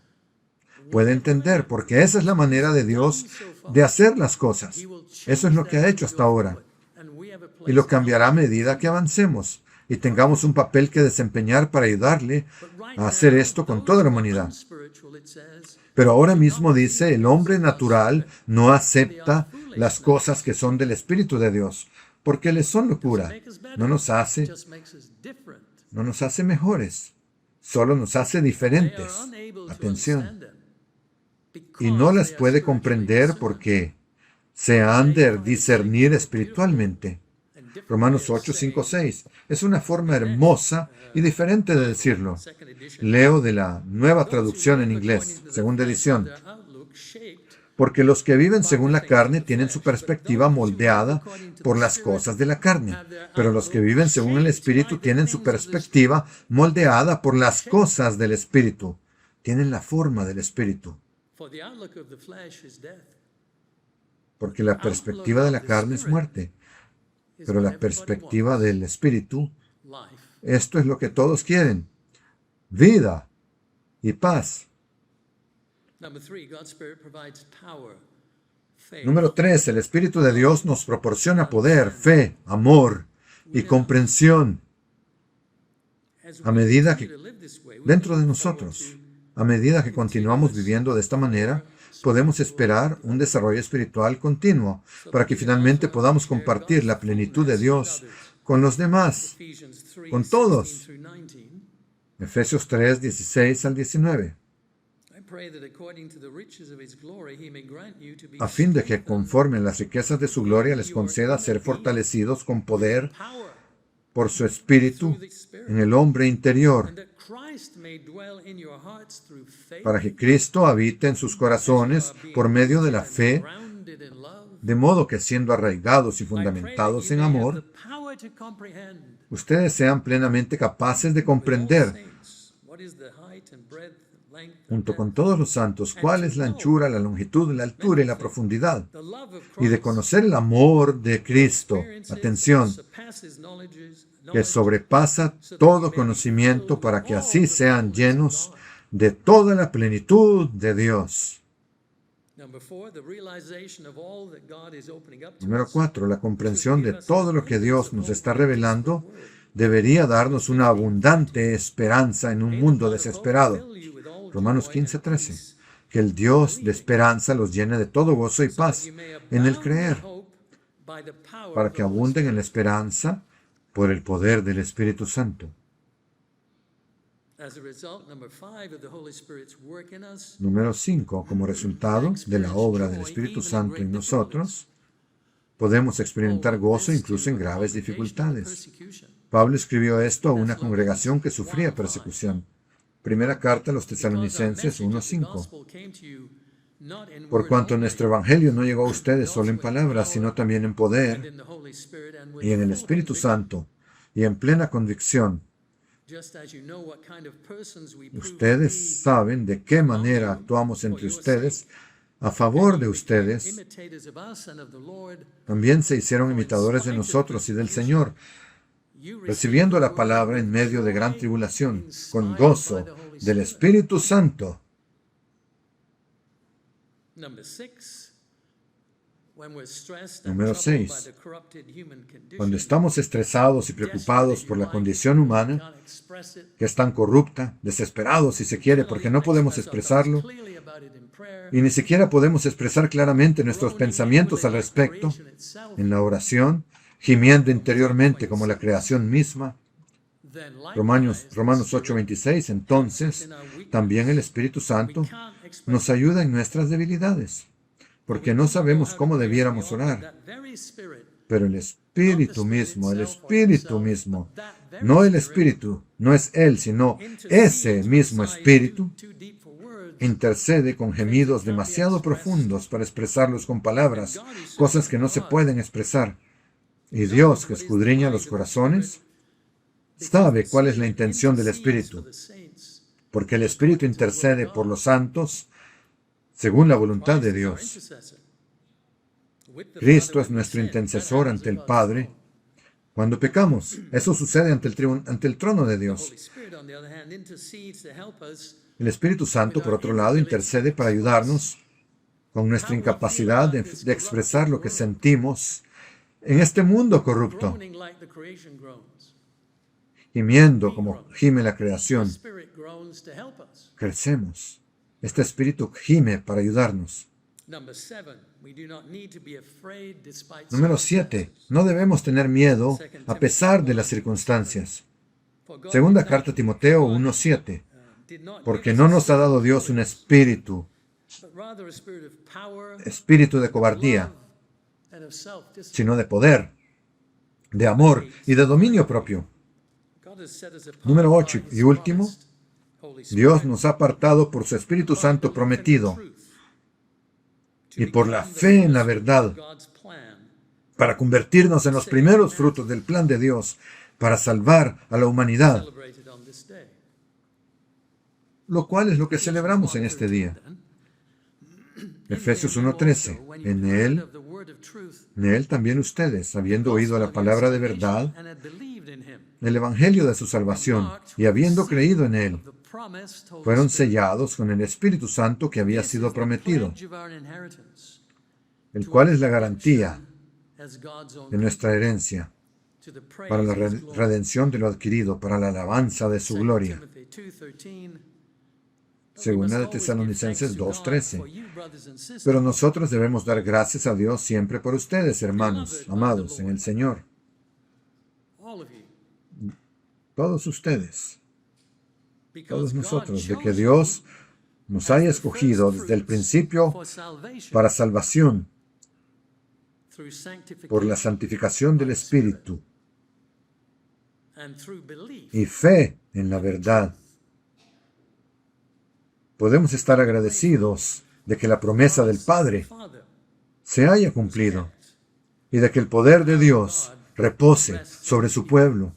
puede entender, porque esa es la manera de Dios de hacer las cosas. Eso es lo que ha hecho hasta ahora. Y lo cambiará a medida que avancemos y tengamos un papel que desempeñar para ayudarle a hacer esto con toda la humanidad. Pero ahora mismo dice, el hombre natural no acepta las cosas que son del Espíritu de Dios, porque les son locura. No nos hace mejores, solo nos hace diferentes. Atención. Y no las puede comprender porque se han de discernir espiritualmente. Romanos 8, 5, 6. Es una forma hermosa y diferente de decirlo. Leo de la Nueva Traducción en inglés, segunda edición. Porque los que viven según la carne tienen su perspectiva moldeada por las cosas de la carne, pero los que viven según el Espíritu tienen su perspectiva moldeada por las cosas del Espíritu. Tienen la forma del Espíritu. Porque la perspectiva de la carne es muerte, pero la perspectiva del Espíritu, esto es lo que todos quieren: vida y paz. Número 3, el Espíritu de Dios nos proporciona poder, fe, amor y comprensión. A medida que, dentro de nosotros, a medida que continuamos viviendo de esta manera, podemos esperar un desarrollo espiritual continuo para que finalmente podamos compartir la plenitud de Dios con los demás, con todos. Efesios 3, 16 al 19. A fin de que conforme a las riquezas de su gloria les conceda ser fortalecidos con poder por su Espíritu en el hombre interior, para que Cristo habite en sus corazones por medio de la fe, de modo que siendo arraigados y fundamentados en amor, ustedes sean plenamente capaces de comprender, junto con todos los santos, cuál es la anchura, la longitud, la altura y la profundidad, y de conocer el amor de Cristo. Atención, que sobrepasa todo conocimiento, para que así sean llenos de toda la plenitud de Dios. Número 4. La comprensión de todo lo que Dios nos está revelando debería darnos una abundante esperanza en un mundo desesperado. Romanos 15:13. Que el Dios de esperanza los llene de todo gozo y paz en el creer, para que abunden en la esperanza por el poder del Espíritu Santo. Número 5. Como resultado de la obra del Espíritu Santo en nosotros, podemos experimentar gozo incluso en graves dificultades. Pablo escribió esto a una congregación que sufría persecución. Primera carta a los Tesalonicenses 1:5. Por cuanto nuestro evangelio no llegó a ustedes solo en palabras, sino también en poder y en el Espíritu Santo y en plena convicción. Ustedes saben de qué manera actuamos entre ustedes a favor de ustedes. También se hicieron imitadores de nosotros y del Señor, recibiendo la palabra en medio de gran tribulación, con gozo del Espíritu Santo. Número 6. Cuando estamos estresados y preocupados por la condición humana, que es tan corrupta, desesperados si se quiere, porque no podemos expresarlo, y ni siquiera podemos expresar claramente nuestros pensamientos al respecto, en la oración, gimiendo interiormente como la creación misma. Romanos 8:26. Entonces, también el Espíritu Santo nos ayuda en nuestras debilidades, porque no sabemos cómo debiéramos orar. Pero el Espíritu mismo, no el Espíritu, no es Él, sino ese mismo Espíritu, intercede con gemidos demasiado profundos para expresarlos con palabras, cosas que no se pueden expresar. Y Dios, que escudriña los corazones, sabe cuál es la intención del Espíritu, porque el Espíritu intercede por los santos según la voluntad de Dios. Cristo es nuestro intercesor ante el Padre cuando pecamos. Eso sucede ante el trono de Dios. El Espíritu Santo, por otro lado, intercede para ayudarnos con nuestra incapacidad de expresar lo que sentimos en este mundo corrupto, gimiendo como gime la creación. Crecemos. Este Espíritu gime para ayudarnos. Número 7. No debemos tener miedo a pesar de las circunstancias. Segunda carta a Timoteo 1:7. Porque no nos ha dado Dios un espíritu de cobardía, sino de poder, de amor y de dominio propio. Número 8 y último. Dios nos ha apartado por su Espíritu Santo prometido y por la fe en la verdad para convertirnos en los primeros frutos del plan de Dios para salvar a la humanidad, lo cual es lo que celebramos en este día. Efesios 1:13. En Él también ustedes, habiendo oído la palabra de verdad, el evangelio de su salvación, y habiendo creído en Él, fueron sellados con el Espíritu Santo que había sido prometido, el cual es la garantía de nuestra herencia para la redención de lo adquirido, para la alabanza de su gloria. Segunda de Tesalonicenses 2:13. Pero nosotros debemos dar gracias a Dios siempre por ustedes, hermanos, amados en el Señor. Todos ustedes, todos nosotros, de que Dios nos haya escogido desde el principio para salvación por la santificación del Espíritu y fe en la verdad. Podemos estar agradecidos de que la promesa del Padre se haya cumplido y de que el poder de Dios repose sobre su pueblo.